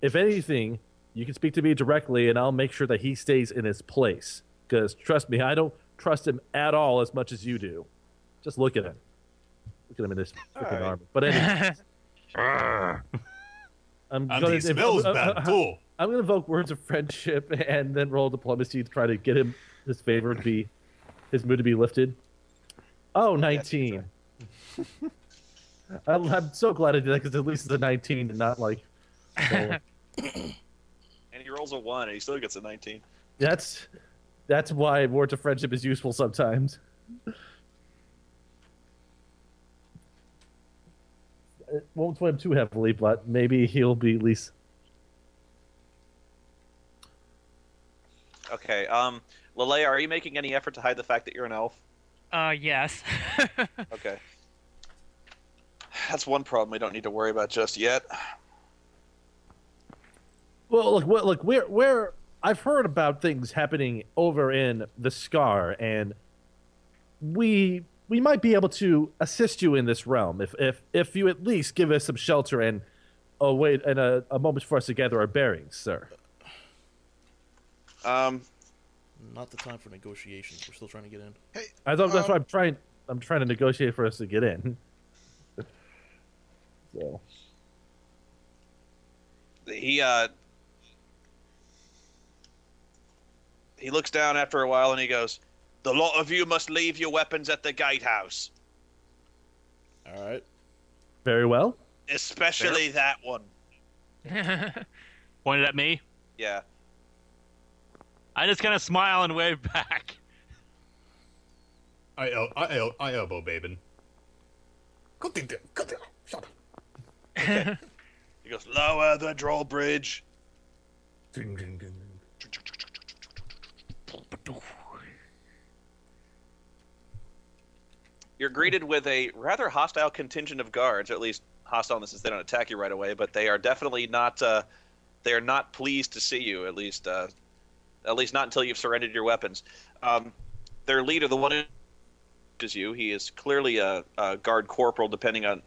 if anything, you can speak to me directly, and I'll make sure that he stays in his place. Because trust me, I don't trust him at all as much as you do. Just look at him. Look at him in his freaking armor. But anyway, I'm And gonna he smells bad too. I'm gonna invoke words of friendship and then roll diplomacy to try to get him his favor to be his mood to be lifted. Oh, 19. I'm so glad I did that because at least it's a 19 and not like. And he rolls a 1 and he still gets a 19. That's why words of friendship is useful sometimes. It won't swim too heavily, but maybe he'll be at least. Okay, Lele, are you making any effort to hide the fact that you're an elf? Yes. Okay. That's one problem we don't need to worry about just yet. Well, look, we're I've heard about things happening over in the Scar, and we might be able to assist you in this realm if you at least give us some shelter and a moment for us to gather our bearings, sir. Not the time for negotiations. We're still trying to get in. Hey, I thought that's why I'm trying to negotiate for us to get in. So he looks down after a while and he goes, "The lot of you must leave your weapons at the gatehouse. All right. very well. Especially that one." Pointed at me. Yeah. I just kind of smile and wave back. I elbow Babin. Cut it, shut up. Okay. He goes, "Lower the drawbridge." Ding, ding, ding. You're greeted with a rather hostile contingent of guards, or at least hostile in the sense they don't attack you right away, but they are definitely not. They are not pleased to see you. At least not until you've surrendered your weapons. Their leader, the one who is you, he is clearly a guard corporal, determined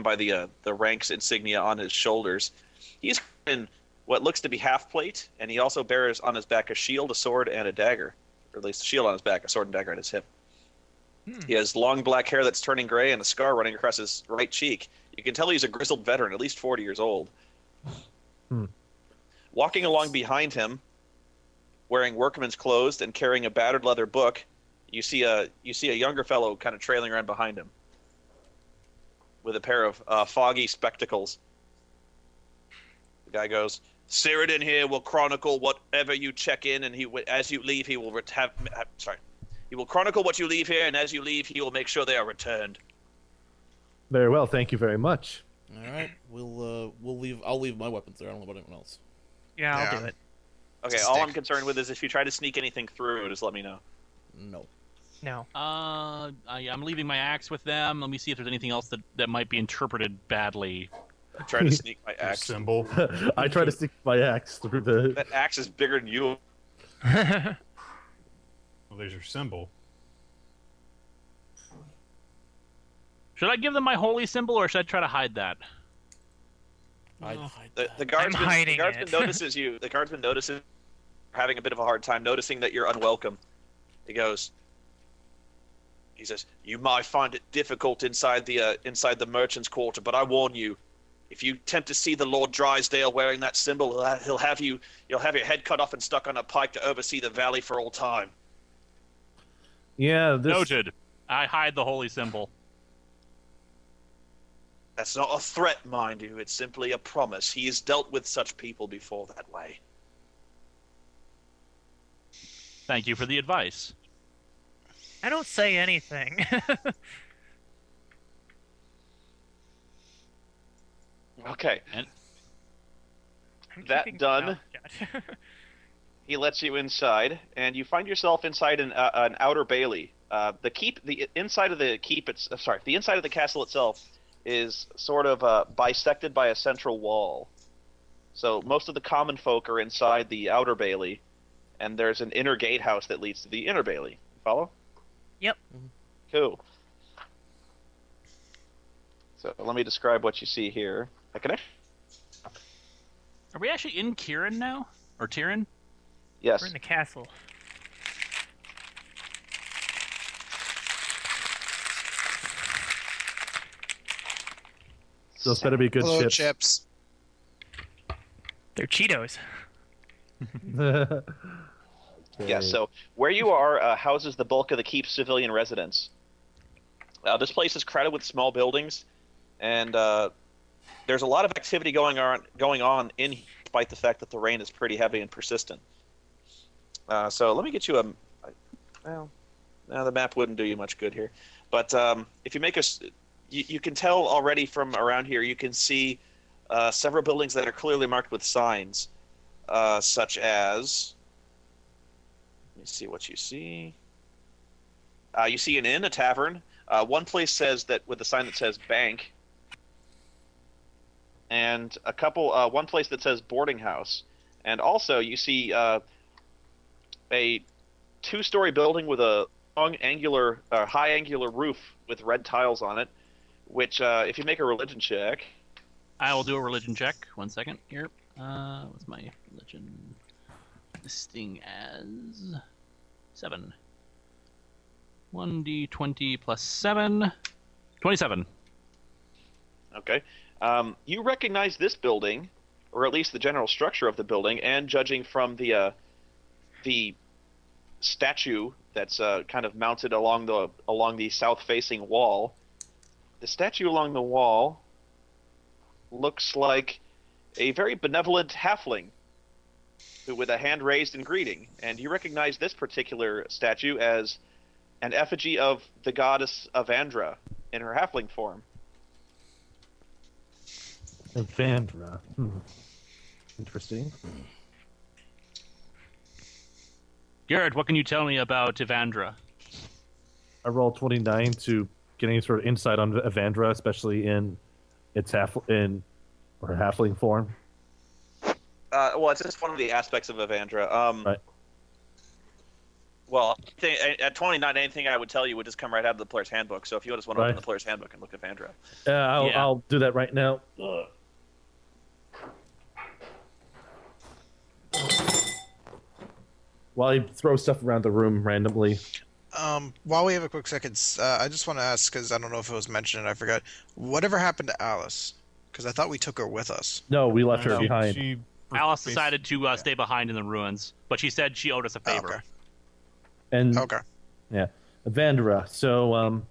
by the ranks insignia on his shoulders. He's in what looks to be half plate, and he also bears on his back a shield, a sword, and a dagger, or at least a shield on his back, a sword and dagger on his hip. He has long black hair that's turning gray and a scar running across his right cheek. You can tell he's a grizzled veteran, at least 40 years old. Walking along behind him, wearing workman's clothes and carrying a battered leather book, you see a younger fellow kind of trailing around behind him with a pair of foggy spectacles. The guy goes, "Cyrodiil here will chronicle whatever you check in, and as you leave, he will He will chronicle what you leave here, and as you leave, he will make sure they are returned." Very well, thank you very much. All right, we'll leave. I'll leave my weapons there. I don't know about anyone else. Yeah, I'll do it. Okay, all I'm concerned with is if you try to sneak anything through, just let me know. No. No. I'm leaving my axe with them. Let me see if there's anything else that might be interpreted badly. I try to sneak my axe. Symbol. I try to stick my axe through the. That axe is bigger than you. Well, there's your symbol. Should I give them my holy symbol, or should I try to hide that? The guardsman notices you. The guardsman notices having a bit of a hard time noticing that you're unwelcome. He says, "You might find it difficult inside the merchant's quarter, but I warn you, if you attempt to see the Lord Drysdale wearing that symbol, you'll have your head cut off and stuck on a pike to oversee the valley for all time." Yeah, Noted. I hide the holy symbol. That's not a threat, mind you. It's simply a promise. He has dealt with such people before that way. Thank you for the advice. I don't say anything. Okay. And I'm That keeping done. my mouth shut. He lets you inside, and you find yourself inside an outer bailey. The inside of the castle itself is sort of bisected by a central wall. So most of the common folk are inside the outer bailey, and there's an inner gatehouse that leads to the inner bailey. You follow? Yep. Cool. So let me describe what you see here. A connection. Are we actually in Kieran now? Or Tyrion? Yes. We're in the castle. Those better be good Hello, chips. chips. They're Cheetos. Yeah, so where you are houses the bulk of the keep's civilian residents. This place is crowded with small buildings, and there's a lot of activity going on in, despite the fact that the rain is pretty heavy and persistent. So let me get you well, the map wouldn't do you much good here, but if you make you can tell already from around here. You can see several buildings that are clearly marked with signs, such as. Let me see what you see. You see an inn, a tavern. One place says that with a sign that says bank, and a couple. One place that says boarding house, and also you see a two-story building with a long angular, high angular roof with red tiles on it. Which, if you make a religion check, I will do a religion check. 1 second here. What's my religion? This thing as 7. 1d20 plus 7. 27. okay, you recognize this building, or at least the general structure of the building, and judging from the statue that's kind of mounted along the south-facing wall. The statue along the wall looks like a very benevolent halfling with a hand raised in greeting, and you recognize this particular statue as an effigy of the goddess Avandra in her halfling form. Avandra. Interesting. Garrett, what can you tell me about Evandra? I rolled 29 to get any sort of insight on Avandra, especially in its halfling form. Well, it's just one of the aspects of Avandra. Right. Well, at 29, anything I would tell you would just come right out of the player's handbook. So if you just want to open the player's handbook and look at Avandra. I'll do that right now. Ugh. While he throws stuff around the room randomly. While we have a quick second, I just want to ask, because I don't know if it was mentioned, I forgot. Whatever happened to Alice? Because I thought we took her with us. No, we left her behind. Alice decided to stay behind in the ruins, but she said she owed us a favor. Okay. And Okay. yeah, Avandra. So,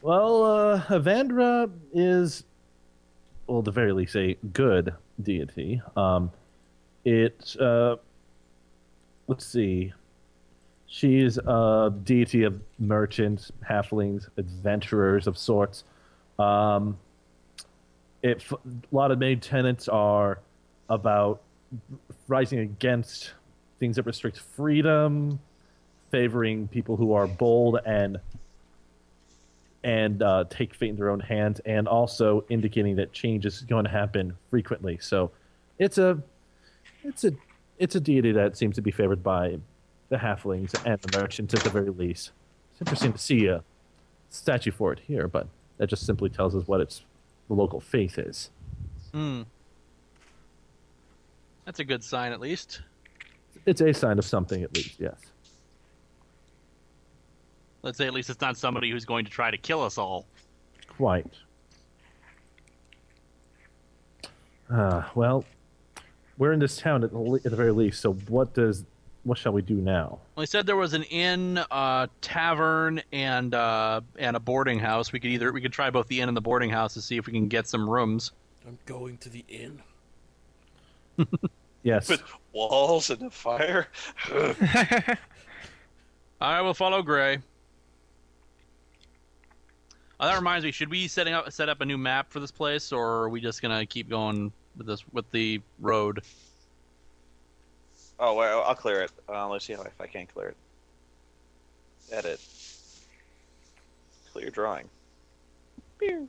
Avandra is, well, at the very least, a good deity. Let's see. She's a deity of merchants, halflings, adventurers of sorts. A lot of main tenets are about rising against things that restrict freedom, favoring people who are bold and take fate in their own hands, and also indicating that change is going to happen frequently. So, it's a deity that seems to be favored by the halflings and the merchants at the very least. It's interesting to see a statue for it here, but that just simply tells us what the local faith is. That's a good sign, at least. It's a sign of something, at least, yes. Let's say at least it's not somebody who's going to try to kill us all. Quite. Well, we're in this town at the very least, so what shall we do now? Well, he said there was an inn, tavern, and a boarding house. We could try both the inn and the boarding house to see if we can get some rooms. I'm going to the inn. Yes. With walls and a fire. I will follow Gray. That reminds me, should we set up a new map for this place, or are we just gonna keep going with the road? Oh, well, I'll clear it. Let's see if I can clear it. Edit. Clear drawing. Pew.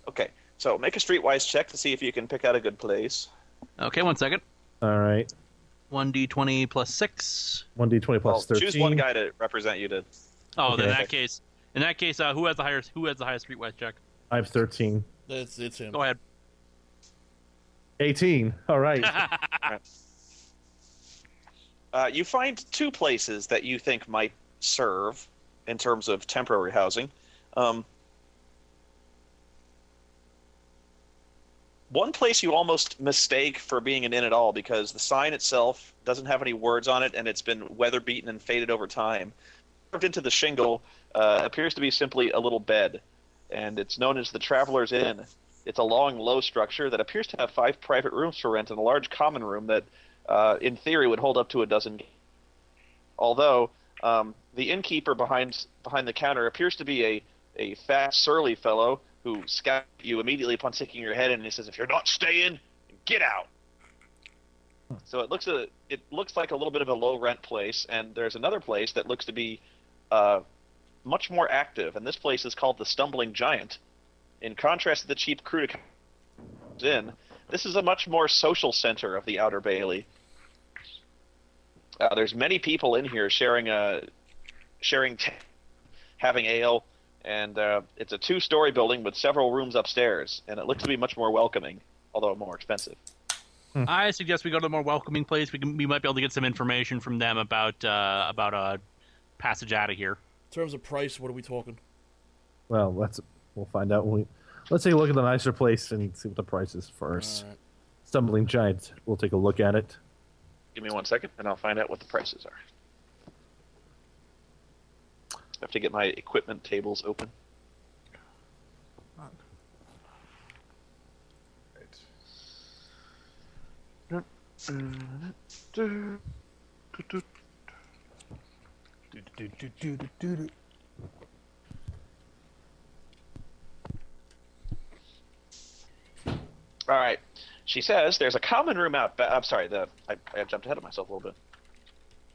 Okay, so make a streetwise check to see if you can pick out a good place. Okay, 1 second. All right. 1d20 plus 6. 1d20 plus 13. Choose one guy to represent you to. Oh, then Okay. in that case, who has the highest streetwise check? I have 13. It's him. Go ahead. 18. All right. You find two places that you think might serve in terms of temporary housing. One place you almost mistake for being an inn at all because the sign itself doesn't have any words on it and it's been weather beaten and faded over time. Carved into the shingle appears to be simply a little bed, and it's known as the Traveler's Inn. It's a long, low structure that appears to have 5 private rooms for rent and a large common room that, in theory, would hold up to a dozen. Although the innkeeper behind the counter appears to be a fat, surly fellow who scouts at you immediately upon sticking your head in, and he says, "If you're not staying, get out." So it looks like a little bit of a low rent place, and there's another place that looks to be much more active, and this place is called the Stumbling Giant. In contrast to the cheap Cruda Inn, this is a much more social center of the Outer Bailey. There's many people in here sharing having ale, and it's a 2-story building with several rooms upstairs, and it looks to be much more welcoming, although more expensive. I suggest we go to a more welcoming place. We might be able to get some information from them about passage out of here. In terms of price, what are we talking? Well, we'll find out when let's take a look at the nicer place and see what the price is first. Alright. Stumbling Giant. We'll take a look at it. Give me 1 second, and I'll find out what the prices are. I have to get my equipment tables open. All right. She says there's a common room out back. I'm sorry, I jumped ahead of myself a little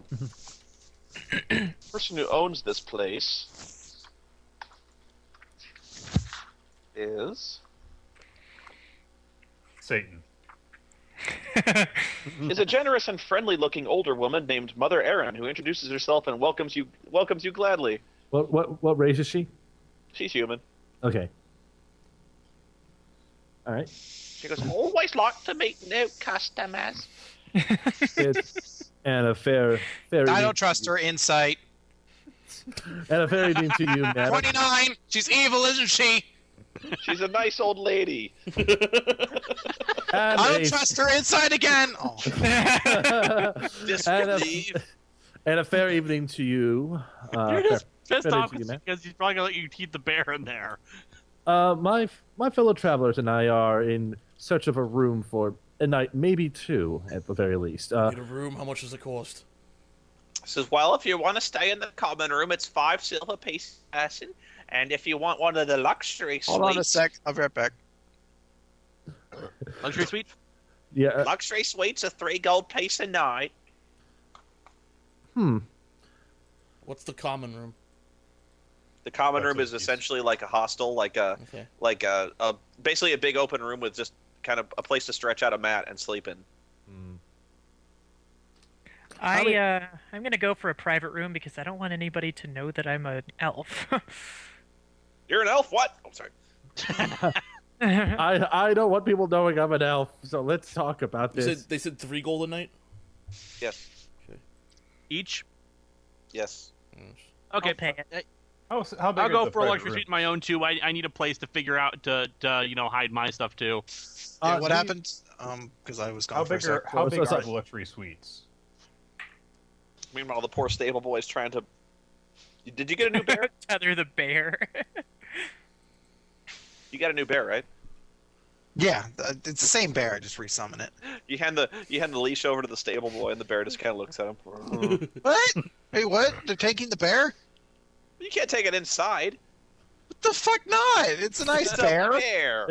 bit. The person who owns this place is Satan. a generous and friendly-looking older woman named Mother Erin, who introduces herself and welcomes you gladly. What race is she? She's human. Okay. All right. She goes, "Always like to meet new customers." And a fair I don't trust her. Insight. And a fair evening to you, madam. 29. She's evil, isn't she? She's a nice old lady. I don't trust her. Insight again. Oh. Disbelieve. And a fair evening to you. You're just pissed off you, man. because he's probably gonna let you keep the bear in there. My fellow travelers and I are in search of a room for a night, maybe 2 at the very least. Get a room. How much does it cost? Says, well, if you want to stay in the common room, it's 5 silver pieces a person. And if you want one of the luxury suites... Hold on a sec. I'll be right back. Luxury suite? Yeah. Luxury suites are 3 gold piece a night. What's the common room? The common room That's is what essentially like a hostel, like a basically a big open room with just kind of a place to stretch out a mat and sleep in. I'm gonna go for a private room because I don't want anybody to know that I'm an elf. You're an elf? What? Oh, sorry. I don't want people knowing I'm an elf, so let's talk about this. They said 3 gold a night? Yes. Each? Yes. Okay. I'll pay it. How big I'll is go the for a private luxury room? suite of my own too. I need a place to figure out to hide my stuff too. Yeah, what do you- happened? Because I was gone How for a big sec. are So it's like- the luxury suites? Meanwhile, the poor stable boy's trying to... Did you get a new bear? Tether the bear. You got a new bear, right? Yeah, it's the same bear. I just resummon it. You hand the leash over to the stable boy, and the bear just kind of looks at him. What? Hey, what? They're taking the bear? You can't take it inside. What the fuck not? It's a nice It's bear. a bear.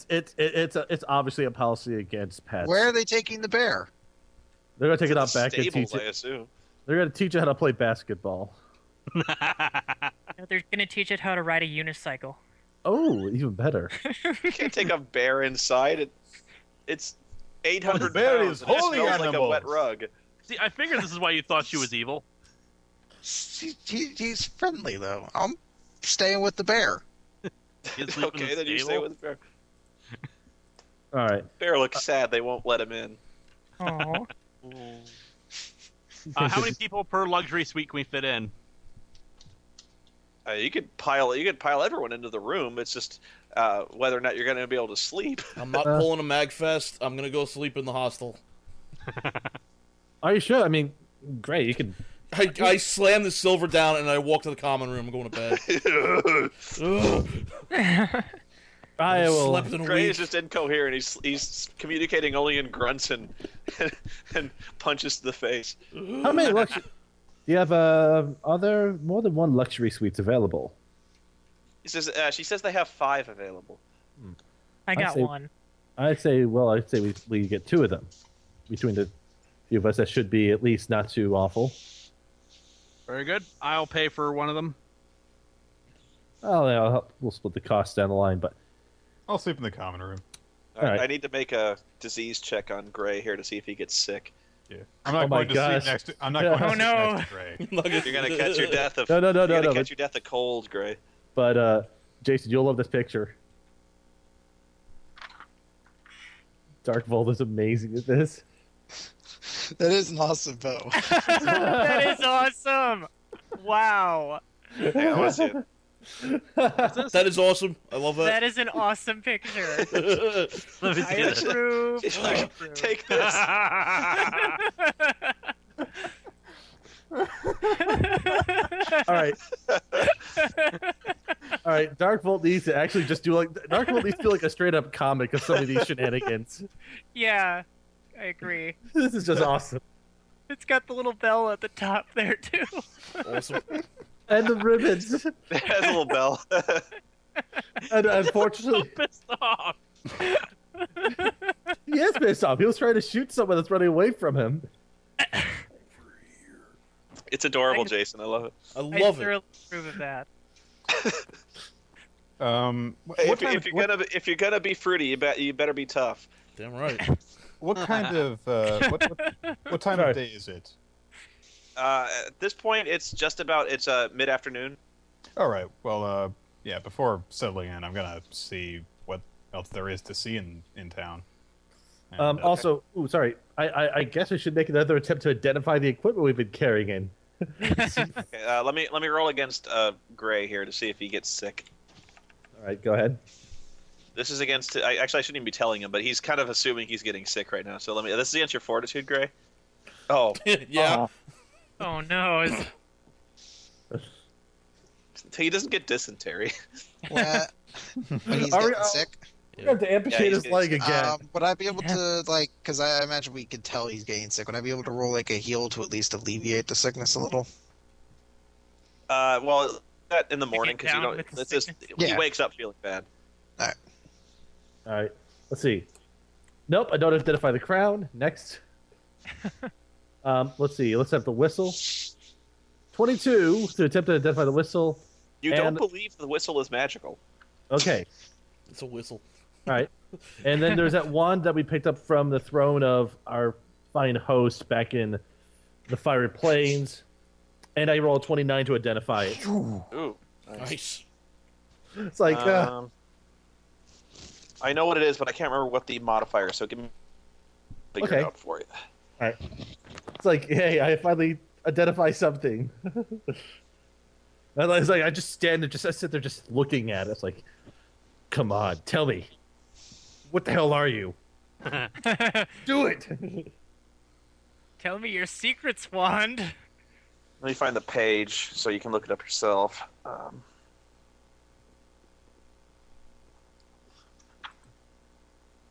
It's obviously a policy against pets. Where are they taking the bear? They're gonna take it out back and Stables, teach I it. assume. They're gonna teach it how to play basketball. No, they're gonna teach it how to ride a unicycle. Oh, even better. You can't take a bear inside. It's 800 bear pounds. is And it holy smells like a animals. wet rug. See, I figured this is why you thought she was evil. He's friendly though. I'm staying with the bear. You sleep in Okay, the then you stay stable? with the bear. All right. Bear looks sad. They won't let him in. Oh. How many people per luxury suite can we fit in? You could pile everyone into the room. It's just whether or not you're going to be able to sleep. I'm not pulling a Magfest. I'm gonna go sleep in the hostel. Are you sure? I mean, great. You can. I slam the silver down and I walk to the common room. I'm going to bed. I will. Slept in a Gray week. is just incoherent. He's communicating only in grunts and punches to the face. How many luxury? Do you have are there more than one luxury suites available? He says she says they have 5 available. I got say- one. I'd say we get 2 of them between the few of us. That should be at least not too awful. Very good. I'll pay for one of them. Oh, yeah, we'll split the cost down the line, but I'll sleep in the common room. All right, right. I need to make a disease check on Gray here to see if he gets sick. Yeah. I'm not Oh my going to gosh. sleep next to. I'm not going to Oh, sleep no. next to Gray. You're gonna catch your death of No, you're gonna no, catch your death of cold, Gray. but Jason, you'll love this picture. Dark Vault is amazing at this. That is an awesome bow. That is awesome. Wow. Hang on, I wanna see it. That is awesome. I love That that. is an awesome picture. Let me I see this. approve. He's I like, approve. take this. All right. All right, Dark Vault needs to actually just do Dark Vault needs to do like a straight up comic of some of these shenanigans. Yeah, I agree. This is just awesome. It's got the little bell at the top there too. Awesome. And the ribbons. It has a little bell. And unfortunately, Pissed off. he is pissed off. He was trying to shoot someone that's running away from him. It's adorable, Jason. I love it. I I love it. thoroughly approve of that. If you're gonna be fruity, you better be tough. Damn right. What kind of what time Sorry. of day is it? At this point, it's mid-afternoon. All right. Well, yeah. Before settling in, I'm gonna see what else there is to see in town. And, Also, ooh, sorry. I guess I should make another attempt to identify the equipment we've been carrying in. Okay, let me roll against Gray here to see if he gets sick. All right, go ahead. This is against. I shouldn't even be telling him, but he's kind of assuming he's getting sick right now. So this is against your fortitude, Gray. Oh, Yeah. Oh no! he doesn't get dysentery. What? When he's Are we- getting sick? We have to amputate he's his leg again. Would I be able to, like, because I imagine we could tell he's getting sick, would I be able to roll, like, a heal to at least alleviate the sickness a little? Well, that in the morning because you down don't. with the It's just sickness? he Yeah. wakes up feeling bad. All right, let's see. Nope, I don't identify the crown. Next. Let's see. Let's have the whistle. 22 to attempt to identify the whistle. You don't And- believe the whistle is magical. Okay. It's a whistle. All right. And then there's that wand that we picked up from the throne of our fine host back in the Fiery Plains. And I roll a 29 to identify it. Ooh. Nice. It's like, I know what it is, but I can't remember what the modifier is, so give me figure Okay. it out for you. all right. It's like, hey, I finally identify something. And it's like, I just stand there, I sit there just looking at it. It's like, come on, tell me. What the hell are you? Do it! Tell me your secrets, wand. Let me find the page so you can look it up yourself.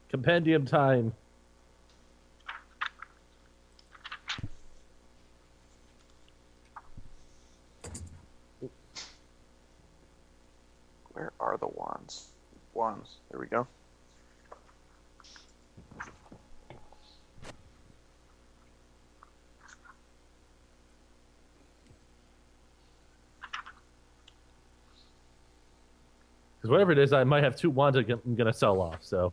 Compendium time. Where are the wands? Wands. There we go. Because whatever it is, I might have 2 wands I'm going to sell off, so.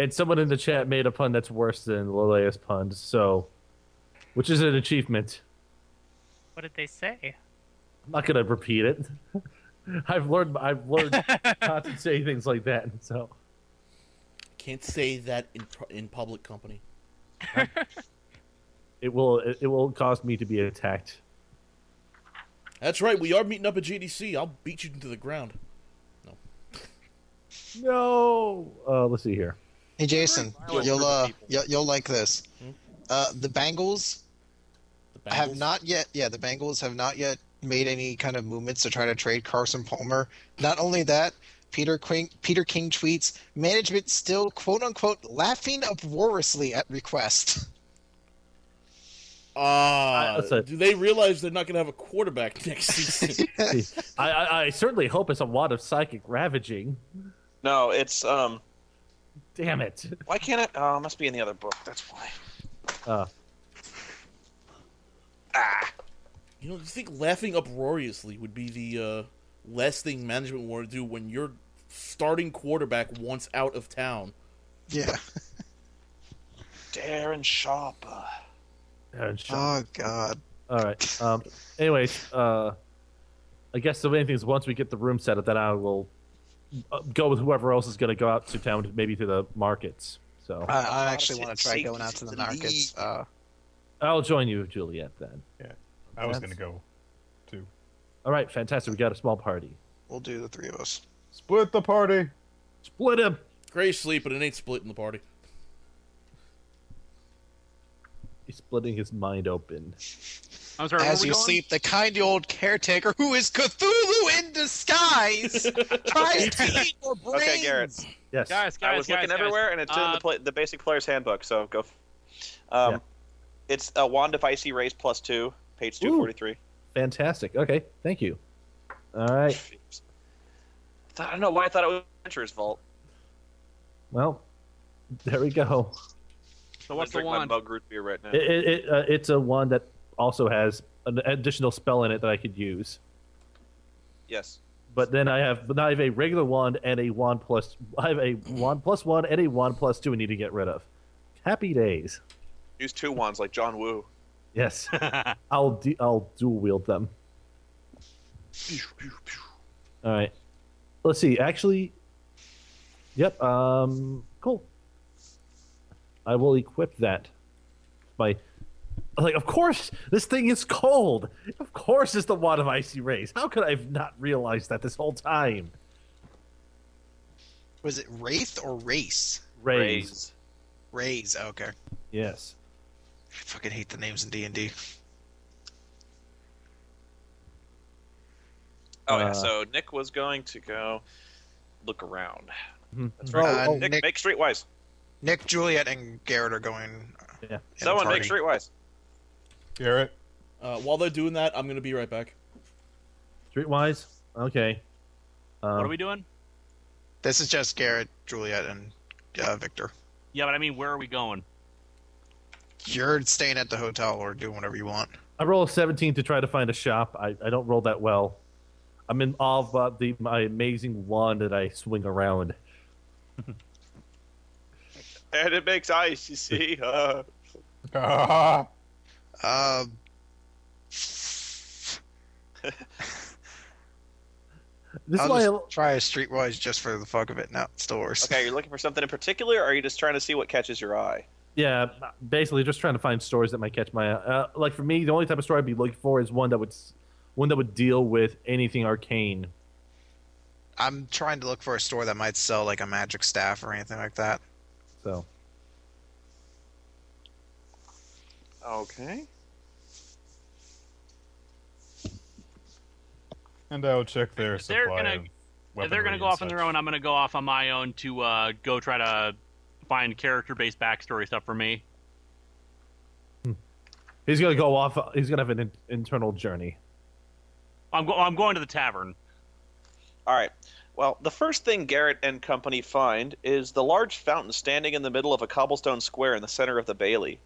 And someone in the chat made a pun that's worse than Lelea's pun, so, which is an achievement. What did they say? I'm not gonna repeat it. I've learned not to say things like that. So Can't say that in public company. it will cause me to be attacked. That's right. We are meeting up at GDC. I'll beat you into the ground. No. Let's see here. Hey Jason, you'll like this. The Bengals have not yet. Yeah, the Bengals have not yet made any kind of movements to try to trade Carson Palmer. Not only that, Peter King tweets, management still quote unquote laughing uproariously at request. Do they realize they're not going to have a quarterback next season? I certainly hope it's a wand of psychic ravaging. No, it's Damn it. Why can't it? Oh, it must be in the other book. That's why. You know, do you think laughing uproariously would be the last thing management would want to do when your starting quarterback wants out of town? Yeah. Darren Sharp. Oh God. All right. Anyways, I guess the main thing is once we get the room set up, then I will go with whoever else is going to go out to town, maybe to the markets. So I actually want to try going out to the markets. I'll join you, Juliet. Then. Yeah, I was going to go too. All right, fantastic. We got a small party. We'll do the three of us. Split the party. Split him. Gray's sleeping. It ain't splitting the party. He's splitting his mind open. I'm sorry, As you sleep, the kind old caretaker who is Cthulhu in disguise tries to eat your brains. Okay, Garrett. Yes. Guys, I was looking everywhere, and it's in the basic player's handbook. So go. It's a wand of icy rays +2, page 243. Fantastic. Okay, thank you. All right. I don't know why I thought it was Adventurer's Vault. Well, there we go. So what's the drink my wand? mug root beer right now. It's a wand that also has an additional spell in it that I could use. Yes. But then I have a regular wand and a wand plus. I have a wand +1 and a wand +2 I need to get rid of. Happy days. Use 2 wands like John Woo. Yes. I'll dual wield them. All right. Let's see. Actually, yep. Cool. I will equip that. Of course, this thing is cold. Of course, it's the wand of icy rays. How could I have not realized that this whole time? Was it Wraith or Race? Rays. Rays. Okay. Yes. I fucking hate the names in D&D. Oh yeah. So Nick was going to go look around. That's right. Nick, make streetwise. Nick, Juliet, and Garrett are going. Yeah. Someone make streetwise. Garrett. While they're doing that, I'm going to be right back. Streetwise. Okay. What are we doing? This is just Garrett, Juliet, and Victor. Yeah, but I mean, where are we going? You're staying at the hotel or doing whatever you want. I roll a 17 to try to find a shop. I don't roll that well. I'm in awe of my amazing wand that I swing around. And it makes ice, you see. This is I'll why just try a streetwise just for the fuck of it. No, it's still worse. Okay, you're looking for something in particular, or are you just trying to see what catches your eye? Yeah, basically just trying to find stories that might catch my eye. Like for me, the only type of story I'd be looking for is one that would deal with anything arcane. I'm trying to look for a store that might sell like a magic staff or anything like that. So. Okay. And I'll check their If they're supply gonna- of If they're going to weaponry go and off on their such. own, I'm going to go off on my own to go try to find character-based backstory stuff for me. He's gonna go off. He's gonna have an internal journey. I'm going to the tavern. All right. Well, the first thing Garrett and company find is the large fountain standing in the middle of a cobblestone square in the center of the bailey.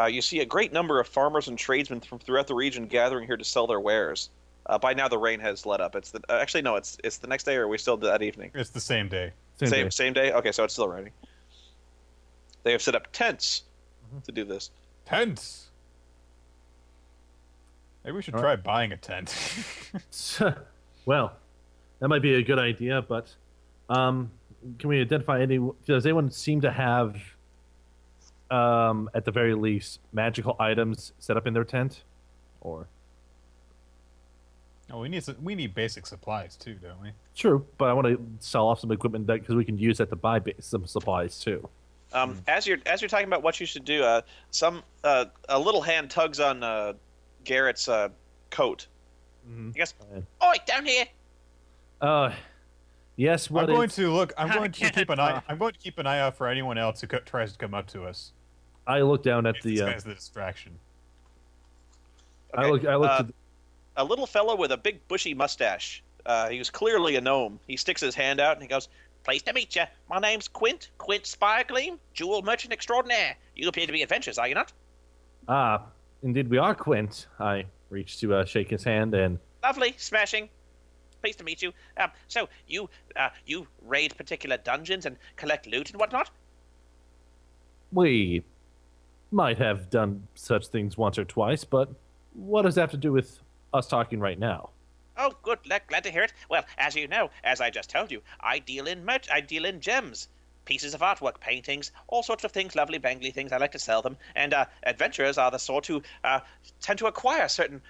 You see a great number of farmers and tradesmen from throughout the region gathering here to sell their wares. By now, the rain has let up. It's the next day, or are we still that evening? It's the same day. Same day. Okay, so it's still raining. They have set up tents to do this. Tents. Maybe we should try buying a tent. Well, that might be a good idea, but can we identify any? Does anyone seem to have, at the very least, magical items set up in their tent, or? Oh, we need basic supplies too, don't we? True, but I want to sell off some equipment because we can use that to buy some supplies too. As you're talking about what you should do, a little hand tugs on Garrett's coat. Mm-hmm. He goes, "Oi, down here!" Yes. I'm going to look. I'm going to keep an eye. I'm going to keep an eye out for anyone else who tries to come up to us. I look down at This guy's the distraction. Okay. I look to a little fellow with a big bushy mustache. He was clearly a gnome. He sticks his hand out and he goes, "Pleased to meet you. My name's Quint Spiregleam, jewel merchant extraordinaire. You appear to be adventurous, are you not?" Indeed we are, Quint. I reach to shake his hand and... Lovely, smashing. Pleased to meet you. So you raid particular dungeons and collect loot and whatnot? We might have done such things once or twice, but what does that have to do with us talking right now? Oh, good. Glad to hear it. Well, as you know, as I just told you, I deal in gems. Pieces of artwork, paintings, all sorts of things, lovely bangly things. I like to sell them. And adventurers are the sort who tend to acquire certain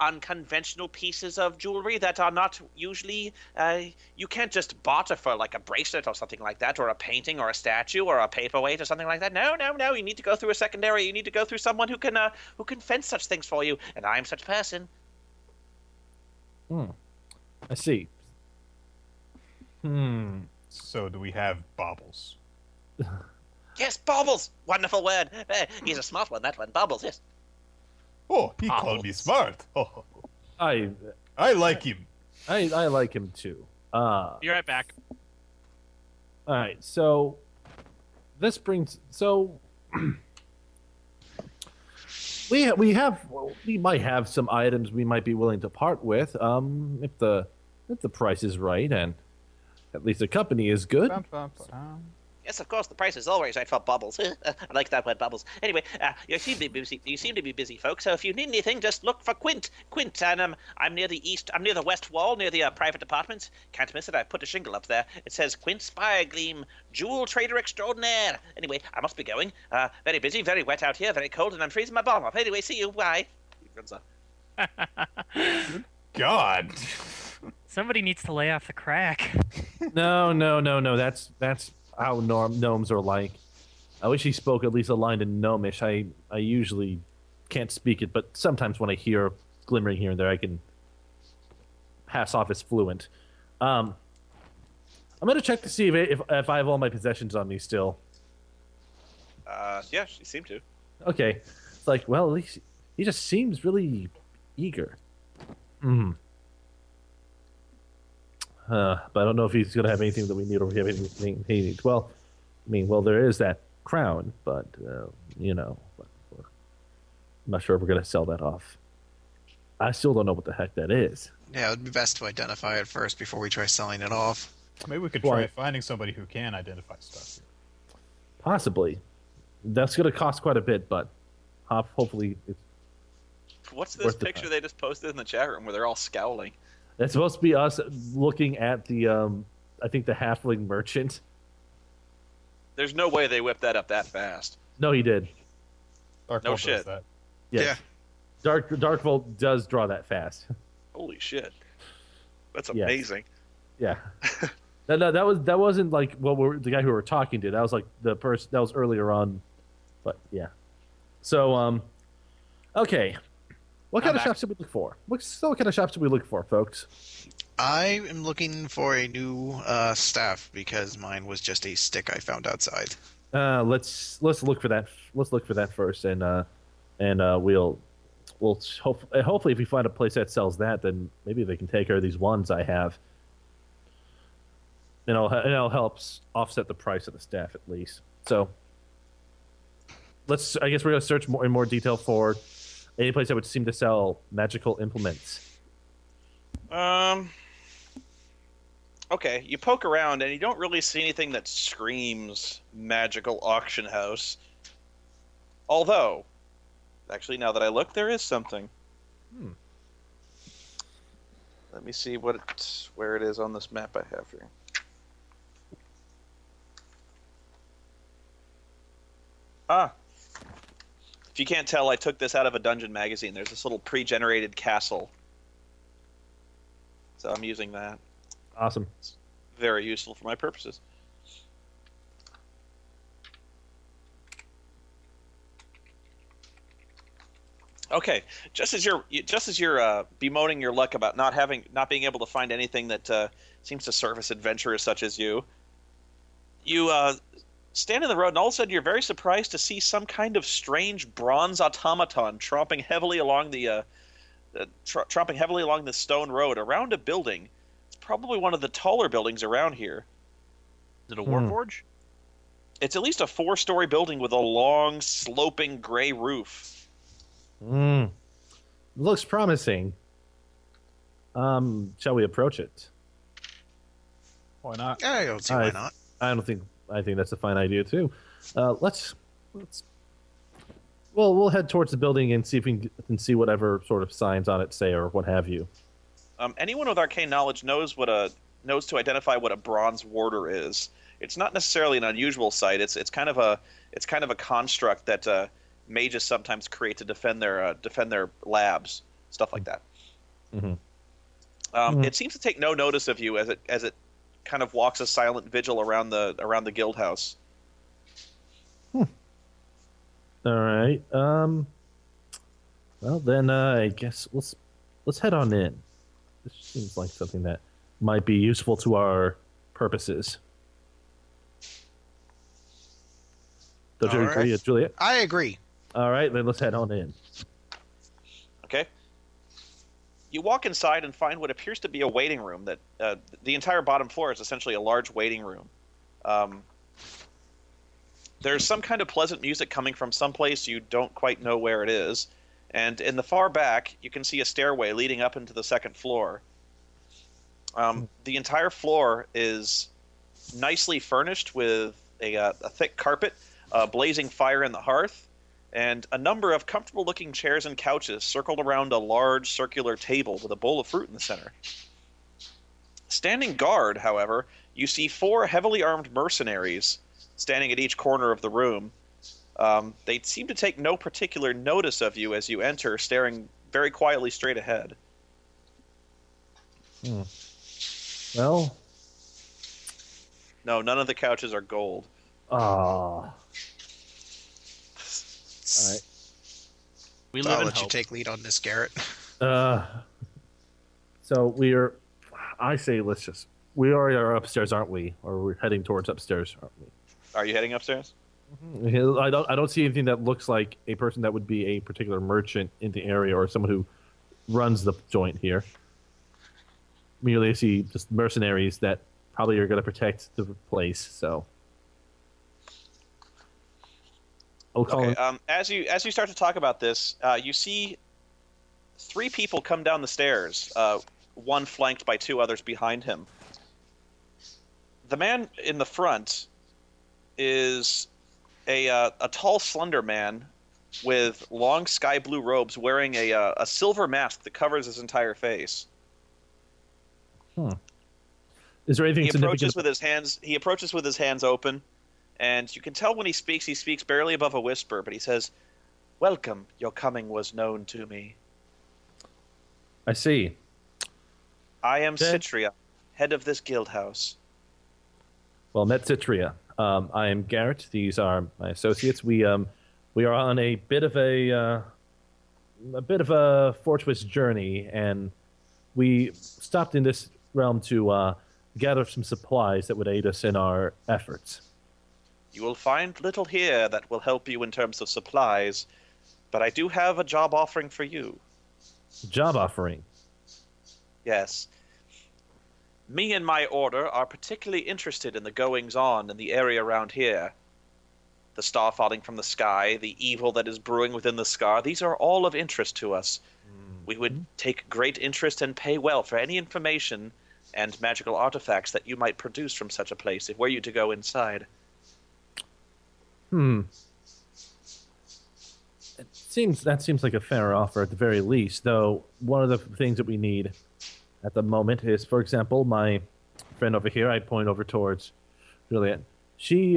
unconventional pieces of jewelry that are not usually... you can't just barter for like a bracelet or something like that, or a painting or a statue or a paperweight or something like that. No. You need to go through a secondary. You need to go through someone who can fence such things for you. And I'm such a person. I see. So do we have baubles? Yes, baubles. Wonderful word. He's a smart one, that one. Baubles, yes. Oh, he called me smart. Oh, I like him. I like him too. Be right back. All right, so this brings we might have some items we might be willing to part with if the price is right and at least the company is good. Yes, of course, the price is always right for bubbles. I like that word, bubbles. Anyway, you seem to be busy, folks, so if you need anything, just look for Quint. And I'm near the west wall, near the private apartments. Can't miss it, I put a shingle up there. It says Quint Spiregleam, jewel trader extraordinaire. Anyway, I must be going. Very busy, very wet out here, very cold, and I'm freezing my bum off. Anyway, see you, bye. He runs off. God. Somebody needs to lay off the crack. No. That's how gnomes are like. I wish he spoke at least a line in gnomish. I usually can't speak it, but sometimes when I hear glimmering here and there, I can pass off as fluent. I'm going to check to see if I have all my possessions on me still. Yeah, she seemed to. Okay. It's like, well, at least he just seems really eager. But I don't know if he's going to have anything that we need or we have anything he needs. Well, there is that crown, but, I'm not sure if we're going to sell that off. I still don't know what the heck that is. Yeah, it would be best to identify it first before we try selling it off. Maybe we could try finding somebody who can identify stuff. Possibly. That's going to cost quite a bit, but hopefully it's What's this picture they just posted in the chat room where they're all scowling? That's supposed to be us looking at the, I think the halfling merchant. There's no way they whipped that up that fast. No, he did. No shit. That. Yes. Yeah. Darkvolt does draw that fast. Holy shit. That's amazing. Yeah. No, that wasn't like the guy who we were talking to. That was like the person that was earlier on. But yeah. So okay. What kind of shops should we look for? What kind of shops should we look for, folks? I am looking for a new staff because mine was just a stick I found outside. Let's look for that. Let's look for that first, and we'll hopefully if we find a place that sells that, then maybe they can take care of these ones I have. And it'll help offset the price of the staff at least. So I guess we're gonna search in more detail for any place that would seem to sell magical implements. Okay, you poke around and you don't really see anything that screams magical auction house. Although, actually, now that I look, there is something. Let me see where it is on this map I have here. If you can't tell, I took this out of a dungeon magazine. There's this little pre-generated castle. So I'm using that. Awesome. It's very useful for my purposes. Okay, just as you're bemoaning your luck about not being able to find anything that seems to service adventurers such as you, stand in the road, and all of a sudden you're very surprised to see some kind of strange bronze automaton tromping heavily along the stone road around a building. It's probably one of the taller buildings around here. Is it a warforge? It's at least a 4-story building with a long, sloping gray roof. Looks promising. Shall we approach it? Why not? I don't see why not. I think that's a fine idea too. We'll head towards the building and see if we can see whatever sort of signs on it say or what have you. Anyone with arcane knowledge knows to identify what a bronze warder is. It's not necessarily an unusual sight. It's kind of a construct that mages sometimes create to defend their labs, stuff like that. It seems to take no notice of you as it kind of walks a silent vigil around the guild house. All right. Well then, I guess let's head on in. This seems like something that might be useful to our purposes. Don't you agree, Juliet? I agree. All right, then let's head on in. Okay. You walk inside and find what appears to be a waiting room. That the entire bottom floor is essentially a large waiting room. There's some kind of pleasant music coming from someplace you don't quite know where it is. And in the far back, you can see a stairway leading up into the second floor. The entire floor is nicely furnished with a thick carpet, a blazing fire in the hearth, and a number of comfortable-looking chairs and couches circled around a large circular table with a bowl of fruit in the center. Standing guard, however, you see 4 heavily armed mercenaries standing at each corner of the room. They seem to take no particular notice of you as you enter, staring very quietly straight ahead. Well... No, none of the couches are gold. All right. We So live I'll in let you hope. take lead on this, Garrett. So I say we already are upstairs, aren't we? Or we're heading towards upstairs, aren't we? Are you heading upstairs? I don't see anything that looks like a person that would be a particular merchant in the area or someone who runs the joint here. Merely I see just mercenaries that probably are going to protect the place. So, okay. As you start to talk about this, you see 3 people come down the stairs. One flanked by 2 others behind him. The man in the front is a tall, slender man with long sky blue robes, wearing a silver mask that covers his entire face. Is there anything significant? He approaches with his hands open, and you can tell when he speaks barely above a whisper, but he says, "Welcome. Your coming was known to me. I see. I am Citria, head of this guild house." Well, met Citria. I am Garrett. These are my associates. We are on a bit of a fortuitous journey, and we stopped in this realm to gather some supplies that would aid us in our efforts. You will find little here that will help you in terms of supplies, but I do have a job offering for you. Job offering? Yes. Me and my order are particularly interested in the goings-on in the area around here. The star falling from the sky, the evil that is brewing within the scar, these are all of interest to us. We would take great interest and pay well for any information and magical artifacts that you might produce from such a place, were you to go inside. That seems like a fair offer at the very least, though one of the things that we need at the moment is, for example, my friend over here, I'd point over towards Juliet. She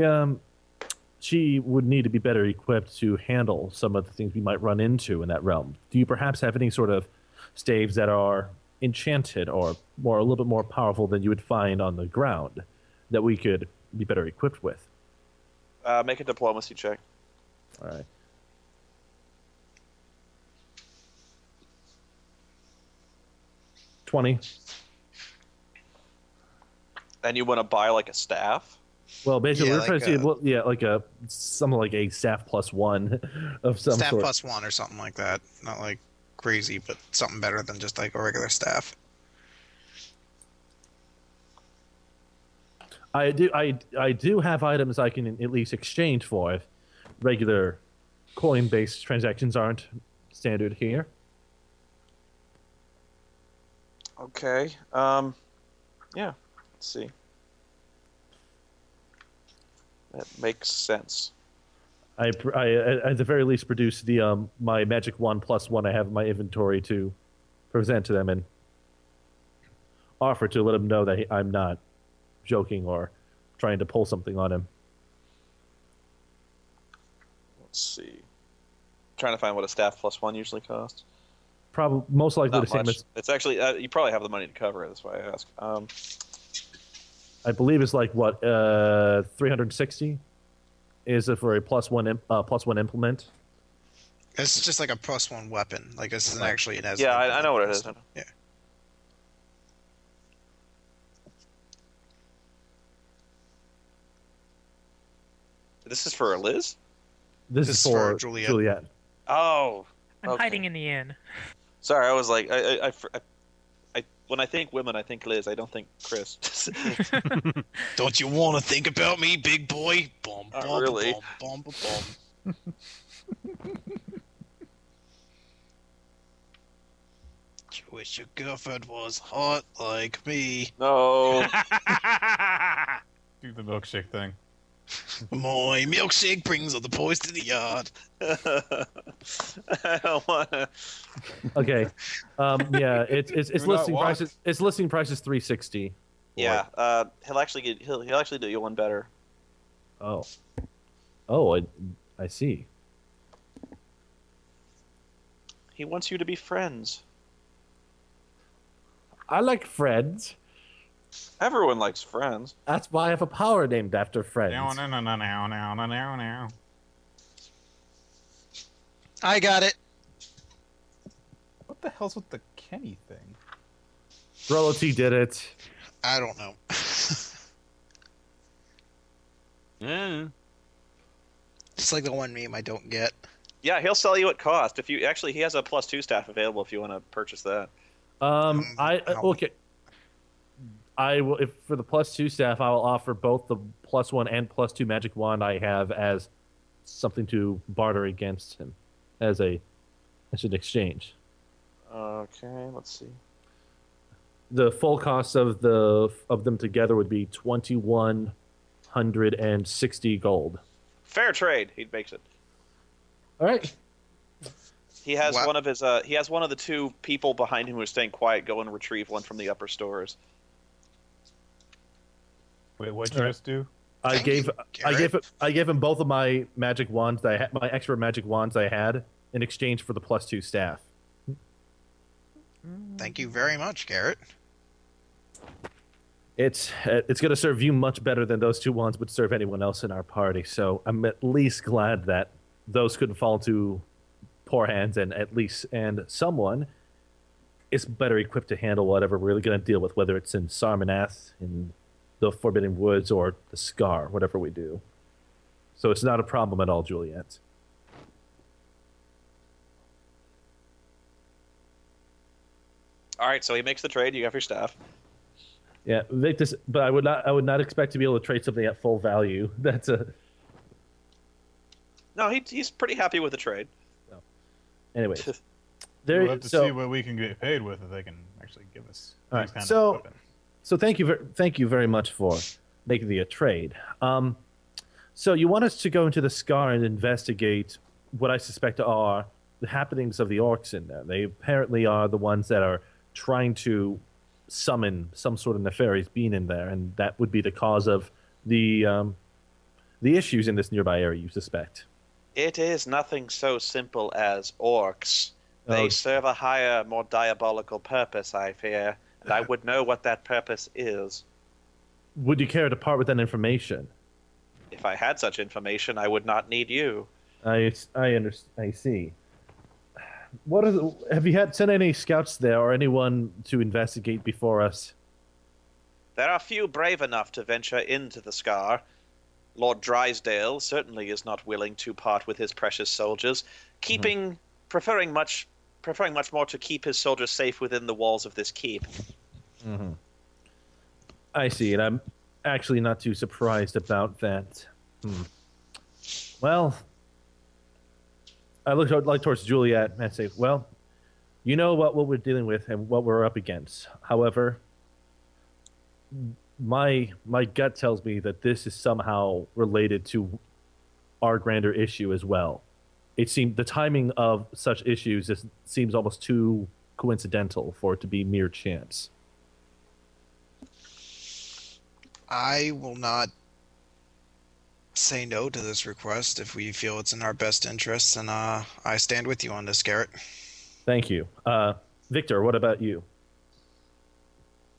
would need to be better equipped to handle some of the things we might run into in that realm. Do you perhaps have any sort of staves that are enchanted or a little bit more powerful than you would find on the ground that we could be better equipped with? Make a diplomacy check. All right. $20. And you want to buy like a staff? Well, basically, Yeah, we're trying to see, like something like a staff +1 of some Staff sort. +1 or something like that. Not like crazy, but something better than just like a regular staff. I do have items I can at least exchange for if regular coin-based transactions aren't standard here. Okay. Yeah. Let's see. That makes sense. I at the very least produce the my magic wand +1 I have in my inventory to present to them and offer to let them know that I'm not joking or trying to pull something on him. Let's see. Trying to find what a staff +1 usually costs. Probably most likely Not the same much. as It's actually you probably have the money to cover it. That's why I ask. I believe it's like what 360 is it for a +1 implement. It's just like a +1 weapon. Like this isn't actually an as. Yeah, I know what it is. Yeah. This is for Liz? This is for Juliet. Oh. I'm Okay. hiding in the inn. Sorry, I was like, I when I think women, I think Liz. I don't think Chris. Don't you want to think about me, big boy? Bum, Not bum, really. bum, bum, bum, bum. You wish your girlfriend was hot like me. No. Do the milkshake thing. My milkshake brings all the boys to the yard. I don't want to. Okay. Yeah, it's Do not listing walk. prices. It's listing prices 360. Yeah. He'll actually do you one better. Oh, I see. He wants you to be friends. I like friends. Everyone likes friends. That's why I have a power named after friends. No. I got it. What the hell's with the Kenny thing? Royalty did it. I don't know. Yeah. Just like the one meme I don't get. Yeah, he'll sell you at cost. If you actually, he has a +2 staff available if you want to purchase that. Okay. I will, if for the +2 staff, I will offer both the +1 and +2 magic wand I have as something to barter against him, as an exchange. Okay, let's see. The full cost of them together would be 2,160 gold. Fair trade. He makes it. All right. He has Wow. one of his. He has one of the two people behind him who is staying quiet go and retrieve one from the upper stores. Wait, what'd you Alright. just do? I Thank you, Garrett. gave him both of my magic wands that I had, my extra magic wands I had, in exchange for the +2 staff. Thank you very much, Garrett. It's going to serve you much better than those two wands would serve anyone else in our party. So I'm at least glad that those couldn't fall to poor hands, and someone is better equipped to handle whatever we're really going to deal with, whether it's in Sarmanath, in the Forbidden Woods, or the Scar, whatever we do. So it's not a problem at all, Juliet. All right, so he makes the trade. You have your staff. Yeah, Victus, but I would not expect to be able to trade something at full value. That's a No, he's pretty happy with the trade. anyway. We'll have to see what we can get paid with if they can actually give us All these right, kind so- of weapon. So thank you very much for making the trade. So you want us to go into the Scar and investigate what I suspect are the happenings of the orcs in there. They apparently are the ones that are trying to summon some sort of nefarious being in there, and that would be the cause of the issues in this nearby area, you suspect. It is nothing so simple as orcs. They serve a higher, more diabolical purpose, I fear, and I would know what that purpose is. Would you care to part with that information? If I had such information, I would not need you. I see. Have you sent any scouts there or anyone to investigate before us? There are few brave enough to venture into the Scar. Lord Drysdale certainly is not willing to part with his precious soldiers, preferring much more to keep his soldiers safe within the walls of this keep. Mm-hmm. I see, and I'm actually not too surprised about that. Well, I look towards Juliet and I say, well, you know what we're dealing with and what we're up against. However, my gut tells me that this is somehow related to our grander issue as well. It seems the timing of such issues seems almost too coincidental for it to be mere chance. I will not say no to this request if we feel it's in our best interests, and I stand with you on this, Garrett. Thank you. Victor, what about you?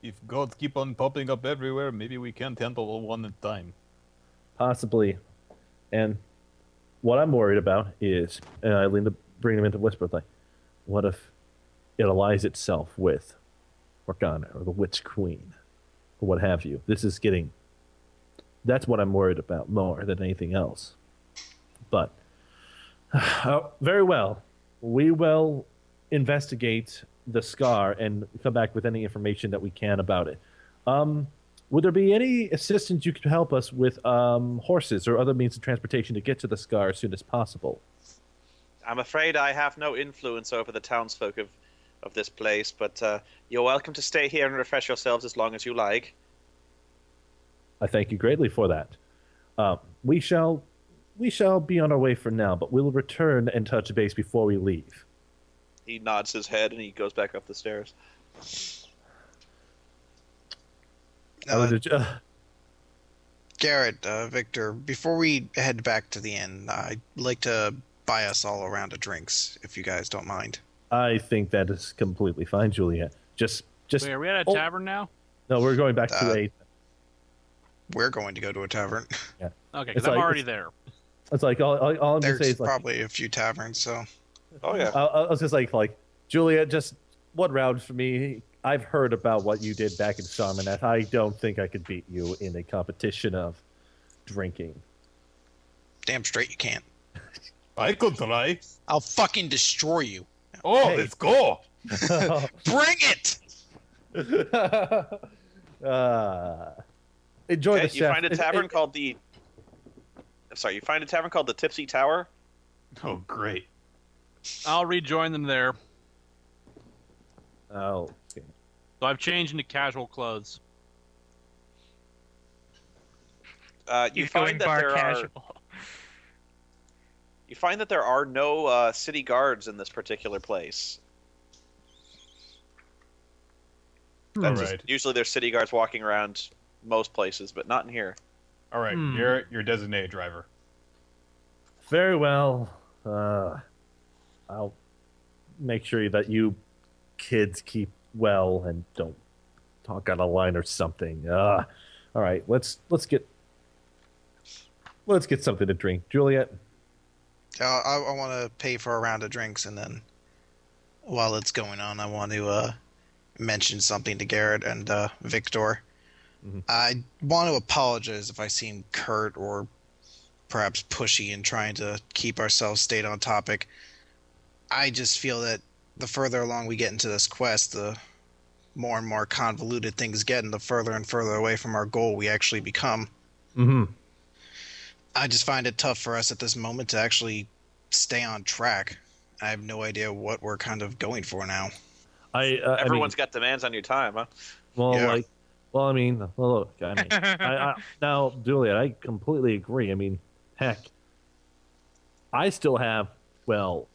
If gods keep on popping up everywhere, maybe we can't handle one at a time. Possibly. And what I'm worried about is, and I bring him into whisper, like, what if it allies itself with Morgana or the Witch Queen or what have you? That's what I'm worried about more than anything else. But very well, we will investigate the Scar and come back with any information that we can about it. Would there be any assistance you could help us with horses or other means of transportation to get to the Scar as soon as possible? I'm afraid I have no influence over the townsfolk of this place, but you're welcome to stay here and refresh yourselves as long as you like. I thank you greatly for that. We shall be on our way for now, but we'll return and touch base before we leave. He nods his head and he goes back up the stairs. Garrett, Victor, before we head back to the inn, I'd like to buy us all a round of drinks, if you guys don't mind. I think that is completely fine, Juliet. Just. Wait, are we at a tavern now? No, we're going back to a. We're going to go to a tavern. Yeah. Okay, because I'm already there. It's like all I'm going to say is like, probably a few taverns, so. Oh yeah. I was just like Juliet, just one round for me. I've heard about what you did back in Sarmanet. I don't think I could beat you in a competition of drinking. Damn straight you can't. I could try. I'll fucking destroy you. Oh, let's go. Bring it! Enjoy the chef. You find a tavern called the... Sorry, you find a tavern called the Tipsy Tower? Oh, great. I'll rejoin them there. Oh, okay. So I've changed into casual clothes. You find that there are no city guards in this particular place. Right. Usually there's city guards walking around most places, but not in here. All right, Garrett, your designated driver. Very well. I'll make sure that you kids keep well and don't talk out of line or something. All right, let's get something to drink. Juliet? I want to pay for a round of drinks, and then while it's going on, I want to mention something to Garrett and Victor. Mm-hmm. I want to apologize if I seem curt or perhaps pushy in trying to keep ourselves stayed on topic. I just feel that the further along we get into this quest, the more and more convoluted things get, and the further and further away from our goal we actually become. Mm-hmm. I just find it tough for us at this moment to actually stay on track. I have no idea what we're kind of going for now. Everyone's got demands on your time, huh? Well, yeah. Well, I mean, look, I mean, now, Juliet, I completely agree. I mean, heck, I still have, well,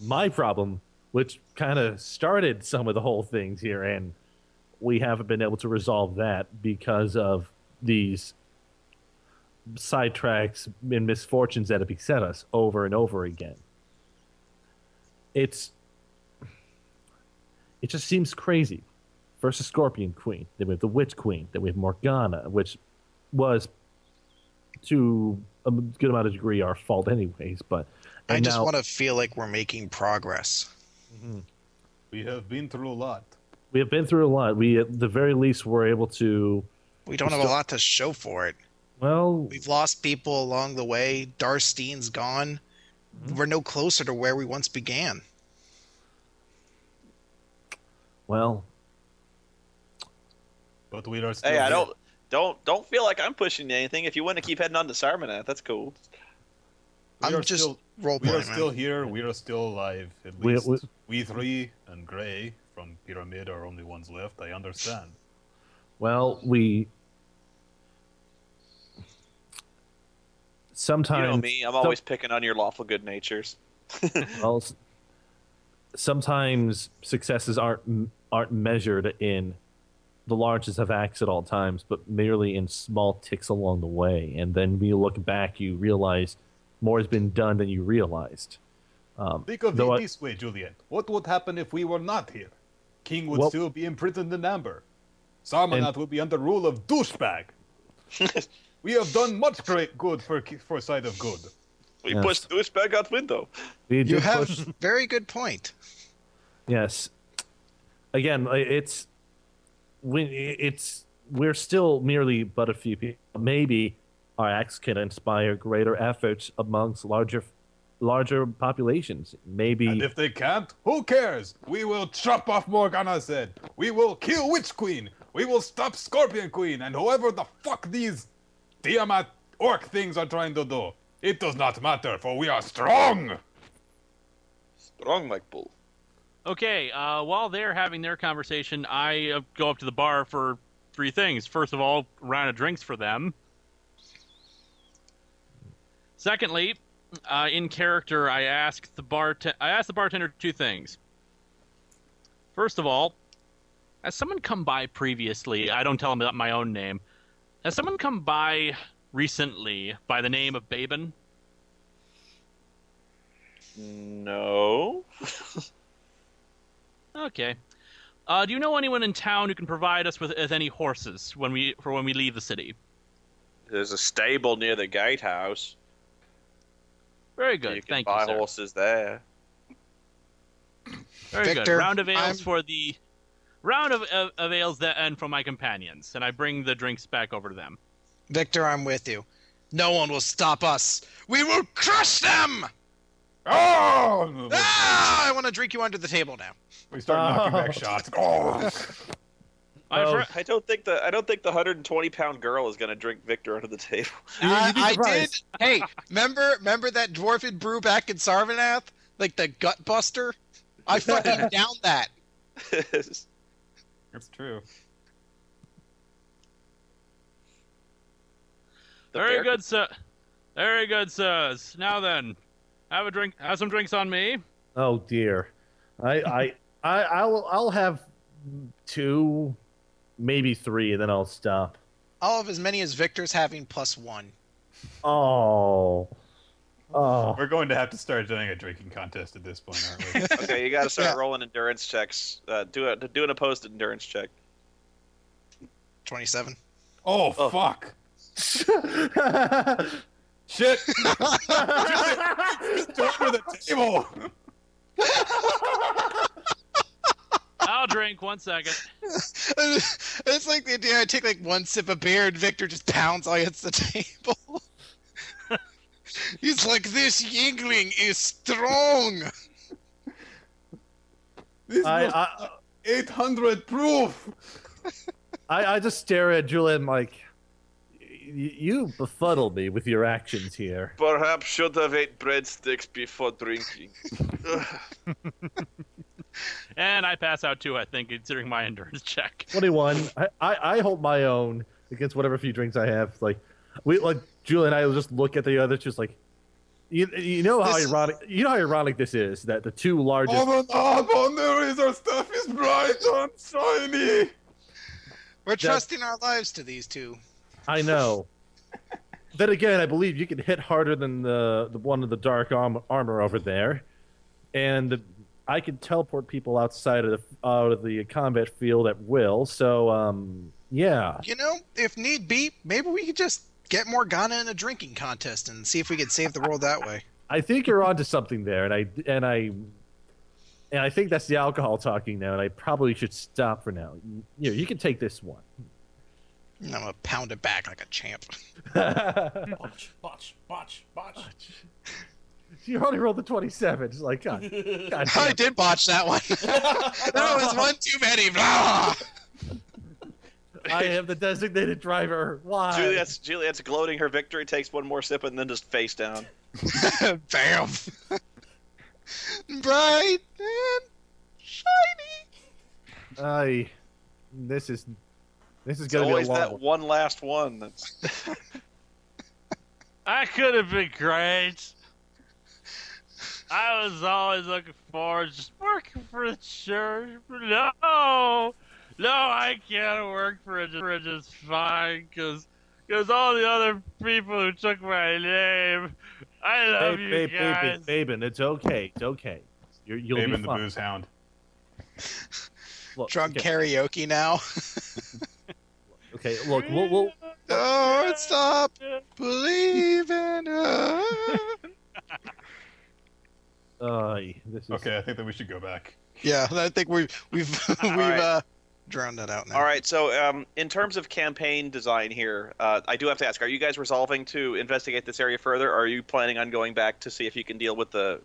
my problem, which kind of started some of the whole things here, and we haven't been able to resolve that because of these sidetracks and misfortunes that have beset us over and over again. It just seems crazy. First the Scorpion Queen, then we have the Witch Queen, then we have Morgana, which was to a good amount of degree our fault anyways, but I just want to feel like we're making progress. Mm-hmm. We have been through a lot. We have been through a lot. We, at the very least, were able to... We don't have a lot to show for it. Well... We've lost people along the way. Darstein's gone. Mm-hmm. We're no closer to where we once began. Well... But we are still... Hey, don't feel like I'm pushing anything. If you want to keep heading on to Sarmanath, that's cool. I'm just role-playing, We are still here. We are still alive. At least we three and Gray from Pyramid are only ones left. I understand. Well, sometimes... You know me. I'm always picking on your lawful good natures. Well, sometimes successes aren't measured in the largest of acts at all times, but merely in small ticks along the way. And then when you look back, you realize more has been done than you realized. Think of it this way, Juliet. What would happen if we were not here? King would still be imprisoned in Amber. Sarmanath would be under rule of douchebag. We have done much great good for side of good. We pushed douchebag out window. You have very good point. Yes. Again, we're still merely but a few people. Maybe our acts can inspire greater efforts amongst larger populations. Maybe. And if they can't, who cares? We will chop off Morgana's head. We will kill Witch Queen. We will stop Scorpion Queen and whoever the fuck these Tiamat orc things are trying to do. It does not matter, for we are strong. Strong like bull. Okay, while they're having their conversation, I go up to the bar for 3 things. First of all, a round of drinks for them. Secondly, in character, I ask the bartender 2 things. First of all, has someone come by previously? I don't tell them my own name. Has someone come by recently by the name of Babin? No. Okay. Do you know anyone in town who can provide us with any horses when we leave the city? There's a stable near the gatehouse. Very good. You can Thank buy you, sir. horses there. Very Victor, good. Round of ales for the round of ales and from my companions, and I bring the drinks back over to them. Victor, I'm with you. No one will stop us. We will crush them! Oh! I want to drink you under the table now. We start knocking back shots. Oh! I don't think the 120-pound girl is going to drink Victor under the table. I did. Hey, remember that dwarven brew back in Sarvanath? Like the gut buster? I fucking downed that. That's true. Very good, sir. Very good, sirs. Now then, have a drink. Have some drinks on me. Oh dear, I'll have 2, maybe 3, and then I'll stop. I'll have as many as Victor's having +1. Oh. We're going to have to start doing a drinking contest at this point, aren't we? Okay, you got to start rolling endurance checks. Do an opposed endurance check. 27. Oh, fuck. Shit! Just under the table! I'll drink. 1 second. It's like the idea I take like 1 sip of beer and Victor just pounds all against the table. He's like, this Yingling is strong! This is 800 proof! I just stare at Julian like, you befuddle me with your actions here. Perhaps should have ate breadsticks before drinking. And I pass out too, I think, considering my endurance check. 21. I hold my own against whatever few drinks I have. Like Julie and I will just look at the other, just like, you know how ironic this is, that the two largest. Oh, the knob on the razor stuff is bright and shiny. We're trusting our lives to these two. I know. Then again, I believe you can hit harder than the one of the dark armor over there, and I can teleport people outside of the combat field at will. So, yeah. You know, if need be, maybe we could just get Morgana in a drinking contest and see if we could save the world that way. I think you're onto something there, and I think that's the alcohol talking now, and I probably should stop for now. You can take this one. I'm gonna pound it back like a champ. Botch. You already rolled the 27. It's like, God I did botch that one. That was one too many. Blah! I am the designated driver. Why? Juliet's gloating her victory, takes one more sip, and then just face down. Bam! Bright and shiny. This is It's gonna be a always long that one. one last one. That's I could have been great. I was always looking forward to just working for the church. But no, I can't work for it just fine, because all the other people who took my name. I love you guys. Baben, it's okay. It's okay. You'll be Baben the fine. booze hound. Look, Drunk okay. karaoke now. Okay, look, we'll Don't stop believing. this is Okay, I think that we should go back. Yeah, I think we've right. drowned that out now. all right. So, in terms of campaign design here, I do have to ask: are you guys resolving to investigate this area further, or are you planning on going back to see if you can deal with for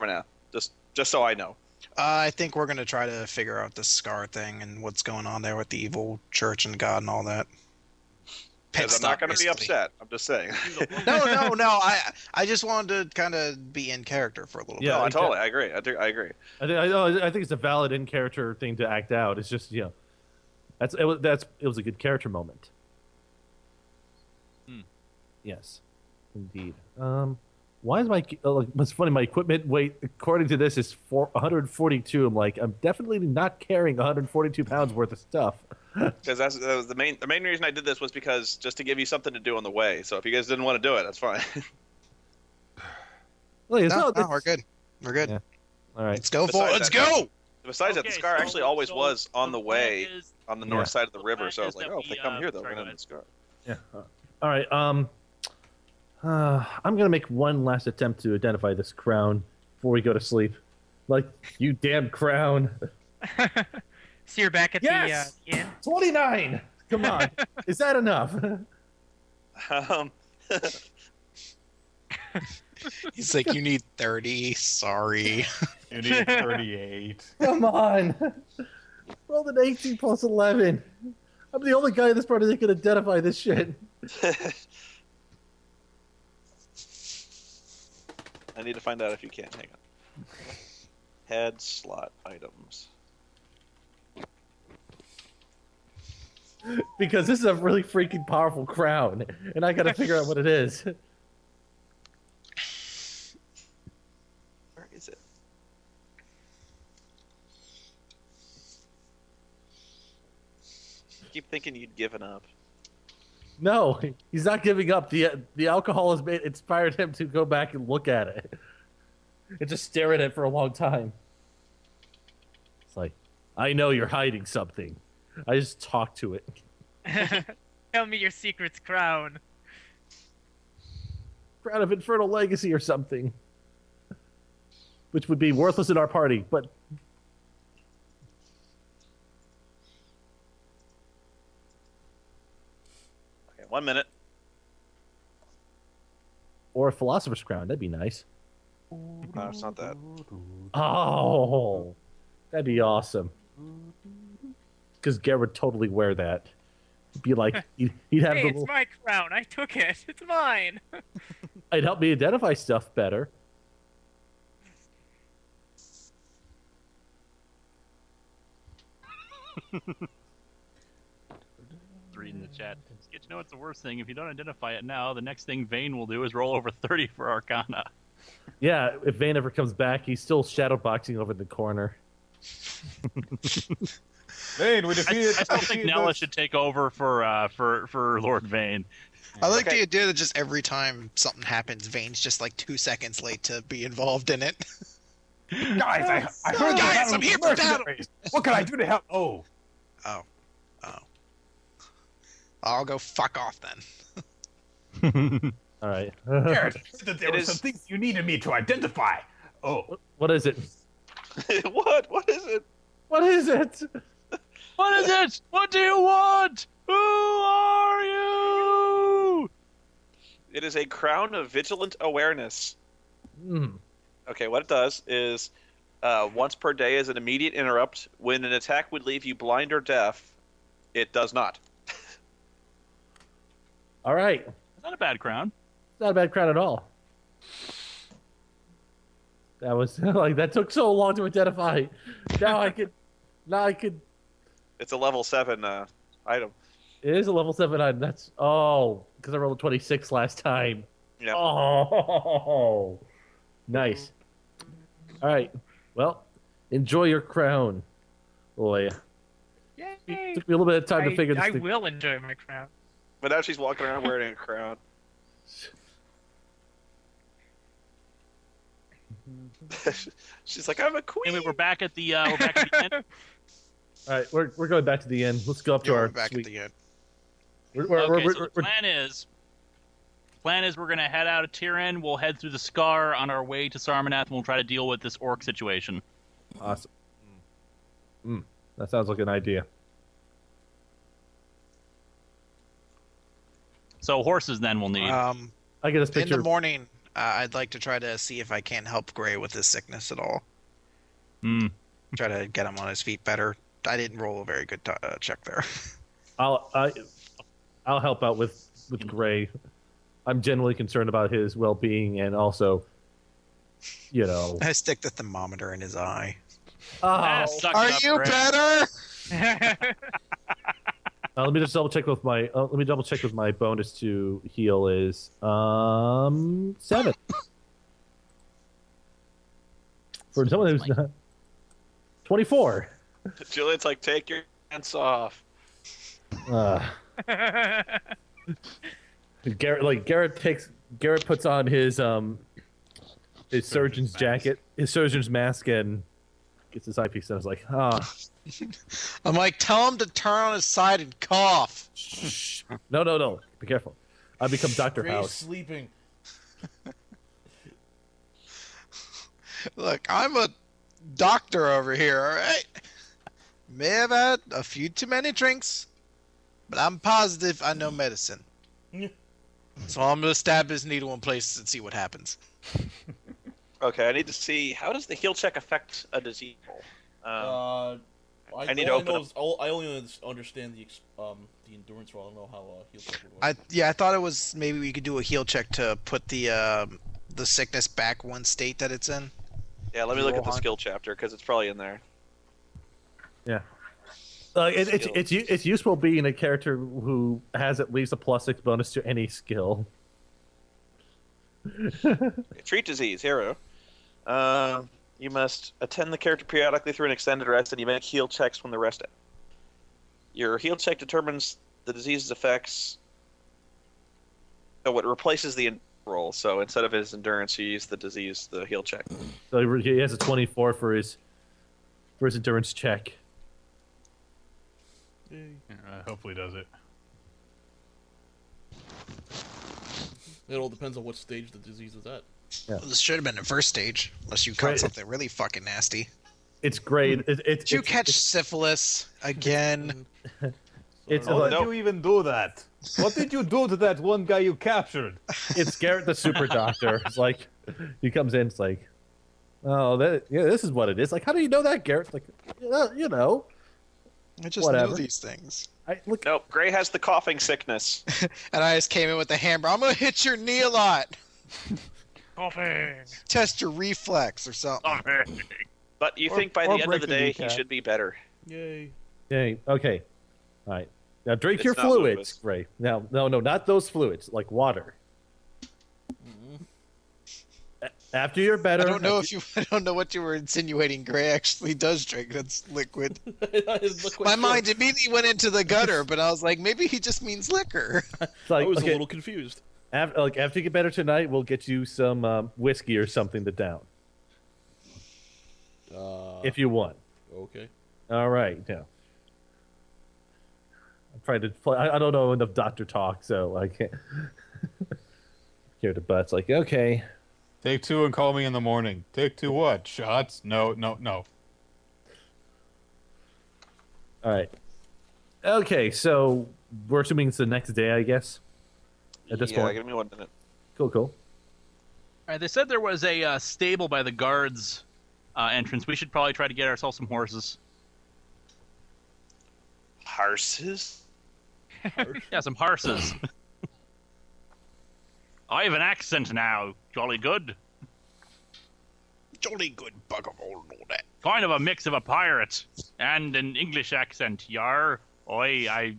now? Just so I know. I think we're gonna try to figure out the scar thing and what's going on there with the evil church and God and all that. Because I'm not going to be upset. I'm just saying. No. I just wanted to kind of be in character for a little Yeah, No, I bit. totally. I agree. I agree. I think it's a valid in character thing to act out. It's just it was a good character moment. Yes, indeed. Why is my what's funny? My equipment weight, according to this, is 142. I'm like, I'm definitely not carrying 142 pounds worth of stuff. Because that was the main reason I did this was because just to give you something to do on the way. So if you guys didn't want to do it, that's fine. Like, No, we're good. We're good. Yeah. All right. Let's go for it. Besides Let's that- go. Besides that, the scar actually always was on the way is- on the north side of the the river. plan So I was is like, that oh, if they we, come here, they'll sorry, run go into the scar. Yeah. All right. I'm gonna make one last attempt to identify this crown before we go to sleep. Like, you damn crown. So you're back at Yes! the inn? 29. Come on. Is that enough? He's like, you need 30. Sorry. You need 38. Come on. Rolled an 18 plus 11. I'm the only guy in this party that can identify this shit. I need to find out if you can. Hang on. Head slot items. Because this is a really freaking powerful crown, and I gotta figure out what it is. Where is it? I keep thinking you'd given up. No, he's not giving up. The alcohol has inspired him to go back and look at it. And just stare at it for a long time. It's like, I know you're hiding something. I just talk to it. Tell me your secrets, crown. Crown of Infernal Legacy or something. Which would be worthless in our party, but... Okay, 1 minute. Or a Philosopher's Crown, that'd be nice. No, it's not that. Oh, that'd be awesome. Because Garrett would totally wear that. He'd be like, he'd have Hey, the it's little... my crown. I took it. It's mine. It'd help me identify stuff better. Reading the chat. Sketch, know what's the worst thing? If you don't identify it now, the next thing Vane will do is roll over 30 for Arcana. Yeah, if Vane ever comes back, he's still shadowboxing over in the corner. Vane, we defeated. I still think Nella should take over for Lord Vane. I like the idea that just every time something happens, Vane's just like 2 seconds late to be involved in it. Guys, I heard Guys, I'm here for battle. What can I do to help? Oh. I'll go fuck off then. All right. Garrett, there were some things you needed me to identify. Oh. What is it? What? What is it? What is it? What is it? What do you want? Who are you? It is a crown of vigilant awareness. Okay, what it does is once per day is an immediate interrupt. When an attack would leave you blind or deaf, it does not. All right. It's not a bad crown. It's not a bad crown at all. That was like that took so long to identify. Now I could. It's a level 7 item. It is a level 7 item. That's because I rolled a 26 last time. Yeah. Oh, nice. All right. Well, enjoy your crown, Leia. Yay! It took me a little bit of time to figure this I thing. will enjoy my crown. But now she's walking around wearing a crown. She's like, I'm a queen. Anyway, we're back at the end. All right, we're going back to the end. Let's go up to Yeah, our we're back suite. at the end. So the plan is we're gonna head out of Tyrion. We'll head through the Scar on our way to Sarmanath, and we'll try to deal with this orc situation. Awesome. That sounds like an idea. So horses then we'll need. I get a In picture. the morning, I'd like to try to see if I can help Gray with his sickness at all. Try to get him on his feet better. I didn't roll a very good check there. I'll help out with Gray. I'm genuinely concerned about his well-being and also, I stick the thermometer in his eye. Ah, suck it Are up, you Gray. better? let me just double check with my. Let me double check with my bonus to heal is 7. For someone who's not 24. Juliet's like, take your pants off. Garrett puts on his surgeon's jacket, his surgeon's mask, and gets his eyepiece. And I was like, I'm like, tell him to turn on his side and cough. shh. No. Be careful. I become Dr. Gray's House. sleeping. Look, I'm a doctor over here, all right? May have had a few too many drinks, but I'm positive I know medicine. So I'm gonna stab his needle in place and see what happens. Okay, I need to see, how does the heal check affect a disease roll? I need to open up. I only understand the endurance roll. I don't know how heal check would work. I thought it was maybe we could do a heal check to put the sickness back one state that it's in. Yeah, let me look at the Rohan? skill chapter, because it's probably in there. Yeah. It's useful being a character who has at least a +6 bonus to any skill. Treat disease, hero. You must attend the character periodically through an extended rest, and you make heal checks when the rest ends. Your heal check determines the disease's effects. Oh, it replaces the roll. So instead of his endurance, you use the heal check. So he has a 24 for his endurance check. Hopefully does it. It all depends on what stage the disease is at. Yeah. Well, this should have been the first stage, unless you caught something really fucking nasty. It's great. Did you catch syphilis again? It's How like, did you even do that? What did you do to that one guy you captured? it's Garrett the super doctor. It's like he comes in. It's like, this is what it is. Like, how do you know that, Garrett? It's like, I just Whatever. know these things. Nope, Gray has the coughing sickness. And I just came in with the hammer. I'm gonna hit your knee a lot. Coughing. Test your reflex or something. But you think by or the end of the break the day he kneecap. should be better. Yay. Okay. Okay. All right. Now drink It's your not fluids, lupus. Ray. Now, no, not those fluids, like water. After you're better. I don't know what you were insinuating. Gray actually does drink. That's liquid. My mind immediately went into the gutter, but I was like, maybe he just means liquor. Like, I was okay, a little confused. after you get better tonight, we'll get you some whiskey or something to down. If you want. Okay. All right. Now, I'm trying to play. I don't know enough doctor talk, so I can't. Here to butts. Like, okay. Take 2 and call me in the morning. Take 2 what? Shots? No. All right. Okay, so we're assuming it's the next day, I guess. At this point. Give me 1 minute. Cool. All right, they said there was a stable by the guards entrance. We should probably try to get ourselves some horses. Horses? Yeah, some horses. I have an accent now. Jolly good. Jolly good bug of all that. Kind of a mix of a pirate and an English accent. Yar. Oi, I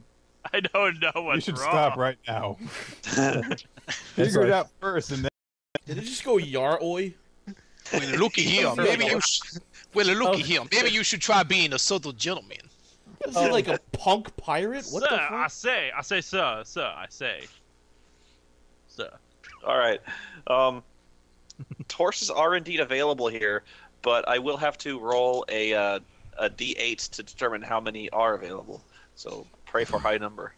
don't know what's wrong. You should stop right now. Figure right. it out first, and then. Did it just go yar oi? Well, looky here. Maybe you should try being a subtle gentleman. Is he like a punk pirate? What Sir, the I fuck? say, sir, I say. Sir. All right. Horses are indeed available here, but I will have to roll a d8 to determine how many are available. So pray for high number.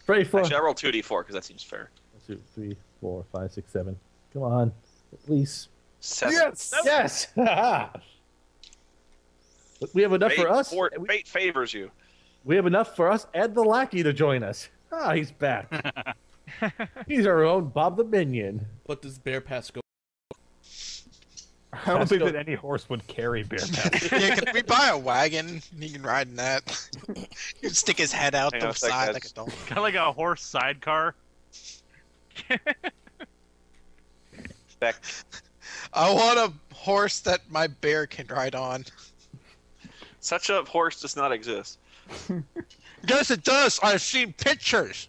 Pray for. Actually, I roll 2d4 because that seems fair. 1, 2, 3, 4, 5, 6, 7. Come on, please. 7. Yes. We have enough for us. Fate favors you. We have enough for us and the lackey to join us. Ah, he's back. He's our own Bob the Minion. But does Bear Pass go? I don't think that any horse would carry Bear Pass. Yeah, can we buy a wagon? He can ride in that. He can stick his head out Hang the on a sec, side guys. like a dog. Kind of like a horse sidecar. Beck. I want a horse that my bear can ride on. Such a horse does not exist. Yes, it does. I've seen pictures.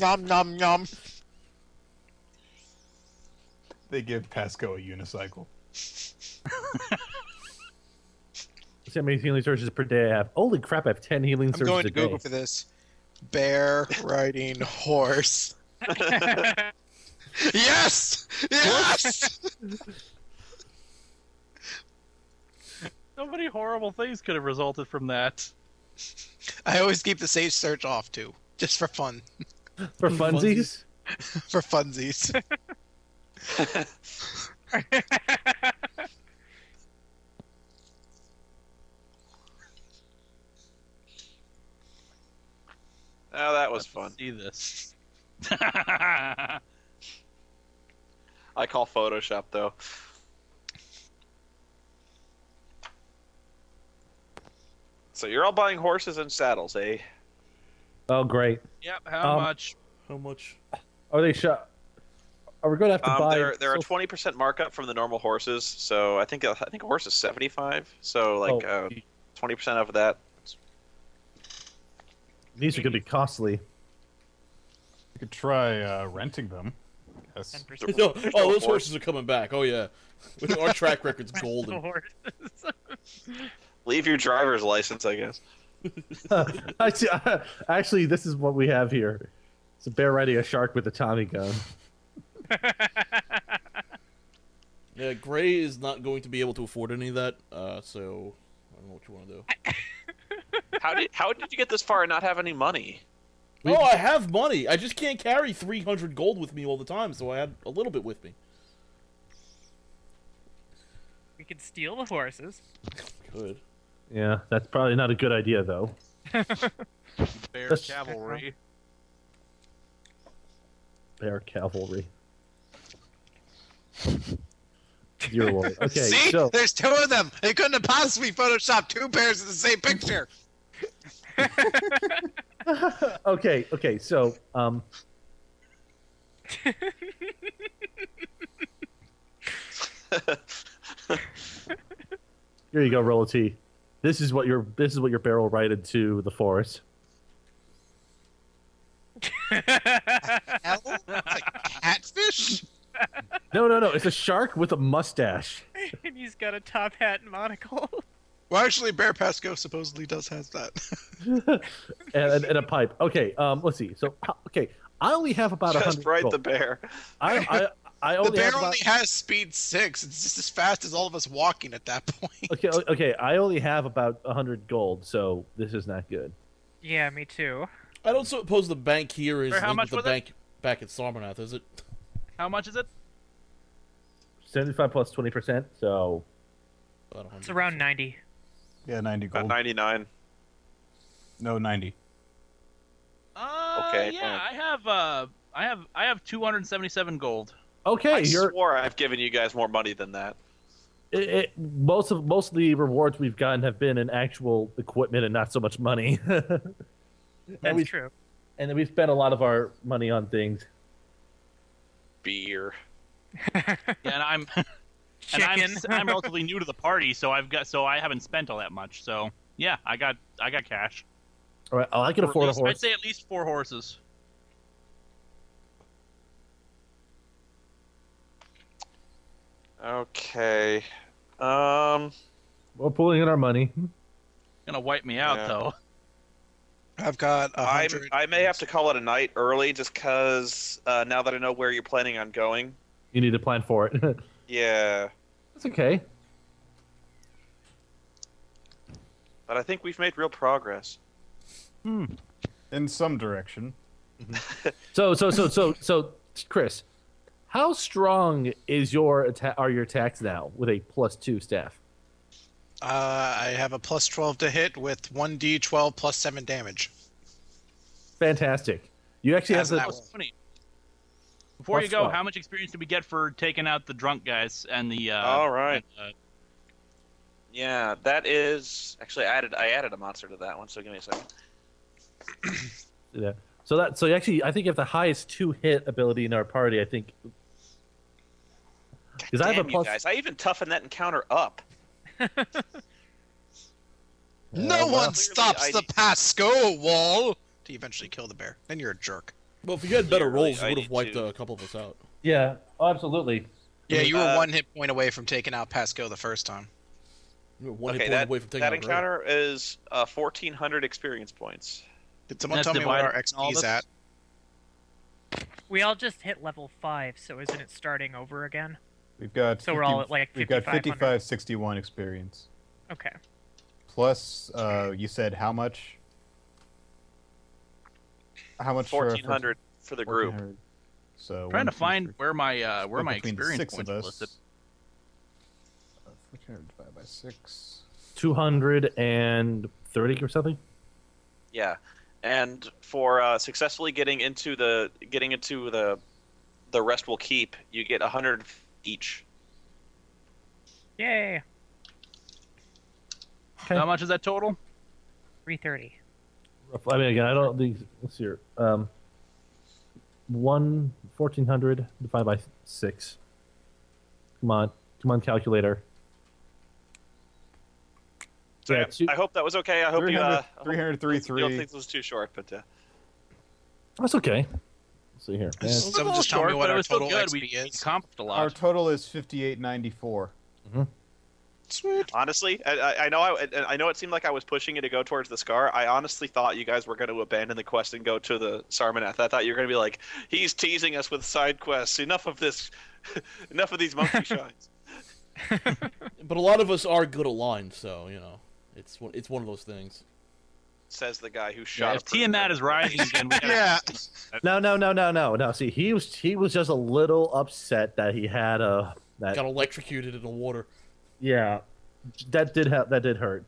Nom nom nom. They give Pasco a unicycle. See how many healing surges per day I have. Holy crap, I have 10 healing I'm surges going a to day. Google for this. Bear riding horse. Yes! Yes! So many horrible things could have resulted from that. I always keep the safe search off too, just for fun. For funsies? For funsies. Oh, that was fun. See this. I call Photoshop, though. So you're all buying horses and saddles, eh? Oh, great. Yep, how much? How much? Are they shot? Are we going to have to buy? They're a 20% markup from the normal horses, so I think a horse is 75. So like 20% of that. These are going to be costly. You could try renting them. Yes. 10%. No, There's oh, no those horse. horses are coming back. Oh yeah, our track record's golden. Horses. Leave your driver's license, I guess. Actually, this is what we have here. It's a bear riding a shark with a Tommy gun. Yeah, Gray is not going to be able to afford any of that. So I don't know what you want to do. How did you get this far and not have any money? Oh, I have money. I just can't carry 300 gold with me all the time, so I had a little bit with me. We could steal the horses. Good. Yeah, that's probably not a good idea, though. Bear That's- cavalry. Bear cavalry. Dear Lord. Okay, See? so There's two of them. They couldn't have possibly photoshopped two pairs of the same picture. okay, so here you go, Roll a T. This is what your barrel righted to the forest. Hell? It's like catfish? No. It's a shark with a mustache. And he's got a top hat and monocle. Well, actually, Bear Pasco supposedly does have that. and a pipe. Okay, let's see. So, okay, I only have about 100 Just ride gold. the bear. I The only bear have about, only has speed 6. It's just as fast as all of us walking at that point. okay. I only have about 100 gold, so this is not good. Yeah, me too. I don't suppose the bank here is How linked much with the was it? bank back at Sarmanath, is it? How much is it? 75 plus 20%. So About 100. It's around 90. Yeah, 90 About gold. 99. No, 90. Okay, Yeah, I have 277 gold. okay, I you're swore I've given you guys more money than that. most of the rewards we've gotten have been in actual equipment and not so much money. That's true. And then we've spent a lot of our money on things. Beer. Yeah, and I'm Chicken. I'm relatively new to the party, so I haven't spent all that much. So yeah, I got cash. All right, I can afford a I'd horse. say at least 4 horses. Okay. We're pulling in our money. Gonna wipe me out Yeah. though. I've got 100. I may have to call it a night early just because now that I know where you're planning on going. You need to plan for it. Yeah. That's okay. But I think we've made real progress. In some direction. So, Chris, how strong is are your attacks now with a +2 staff? I have a plus 12 to hit with 1d12 plus 7 damage. Fantastic. You actually have How's that the work? Funny. Before you Plus go, 12. how much experience did we get for taking out the drunk guys and the? All right. and, Yeah, that is actually I added a monster to that one. So give me a second. yeah. So you actually, I think you have the highest 2-hit ability in our party. I think because I have a Damn you plus. guys! I even toughened that encounter up. No well, one stops the Pasco wall to eventually kill the bear. Then you're a jerk. Well, if you had better Clearly, rolls, you I would have need wiped to- a couple of us out. Yeah, absolutely. Yeah, you were Uh, 1 hit point away from taking out Pasco the first time. You were one Okay, hit point away from taking that out Ray. encounter is 1,400 experience points. Did someone That's tell me where our divided in all XP is of at? We all just hit level 5, so isn't it starting over again? We've got So we're all at, like, we've got 5,500. 5561 experience. Okay. Plus, you said how much? How much? 1,400 for the group. 1,400. So trying to 1, 2, find 3, where my between the experience 6 points of are us. listed. 1,400 divided by 6. 230 or something. Yeah, and for successfully getting into the rest will keep, you get 100 each. Yay! Okay. How much is that total? 330. I mean, again, I don't think. Let's see here. 1,400 divided by 6. Come on, calculator. So Yeah, yeah, I hope that was okay. I hope you. 300, You don't 333. think this was too short, but That's okay. Let's see here. This- Yeah. Someone just tell me what our total XP We is. accomplished a Our lot. total is 5894. Sweet. honestly, I know I know it seemed like I was pushing you to go towards the Scar. I honestly thought you guys were going to abandon the quest and go to the Sarmanath. I thought you were going to be like, he's teasing us with side quests. Enough of this. Enough of these monkey shines. But a lot of us are good aligned, so you know, it's one of those things. Says the guy who Yeah, shot. if Tiamat is rising again, we gotta- Yeah. No. See, he was just a little upset that he had that. Got electrocuted in the water. Yeah, that did hurt.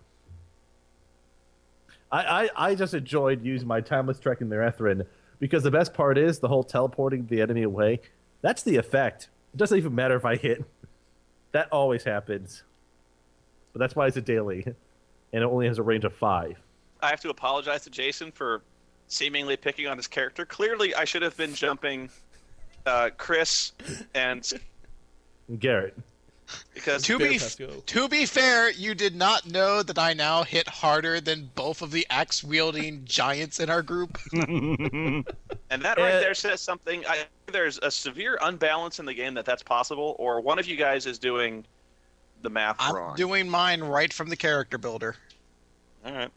I just enjoyed using my timeless trek in Nerethrin because the best part is the whole teleporting the enemy away. That's the effect. It doesn't even matter if I hit. That always happens. But that's why it's a daily, and it only has a range of 5. I have to apologize to Jason for seemingly picking on his character. Clearly, I should have been jumping Chris and Garrett. Because To be fair, you did not know that I now hit harder than both of the axe-wielding giants in our group. and that right there says something. There's a severe unbalance in the game that's possible, or one of you guys is doing the math wrong. I'm doing mine right from the character builder. All right.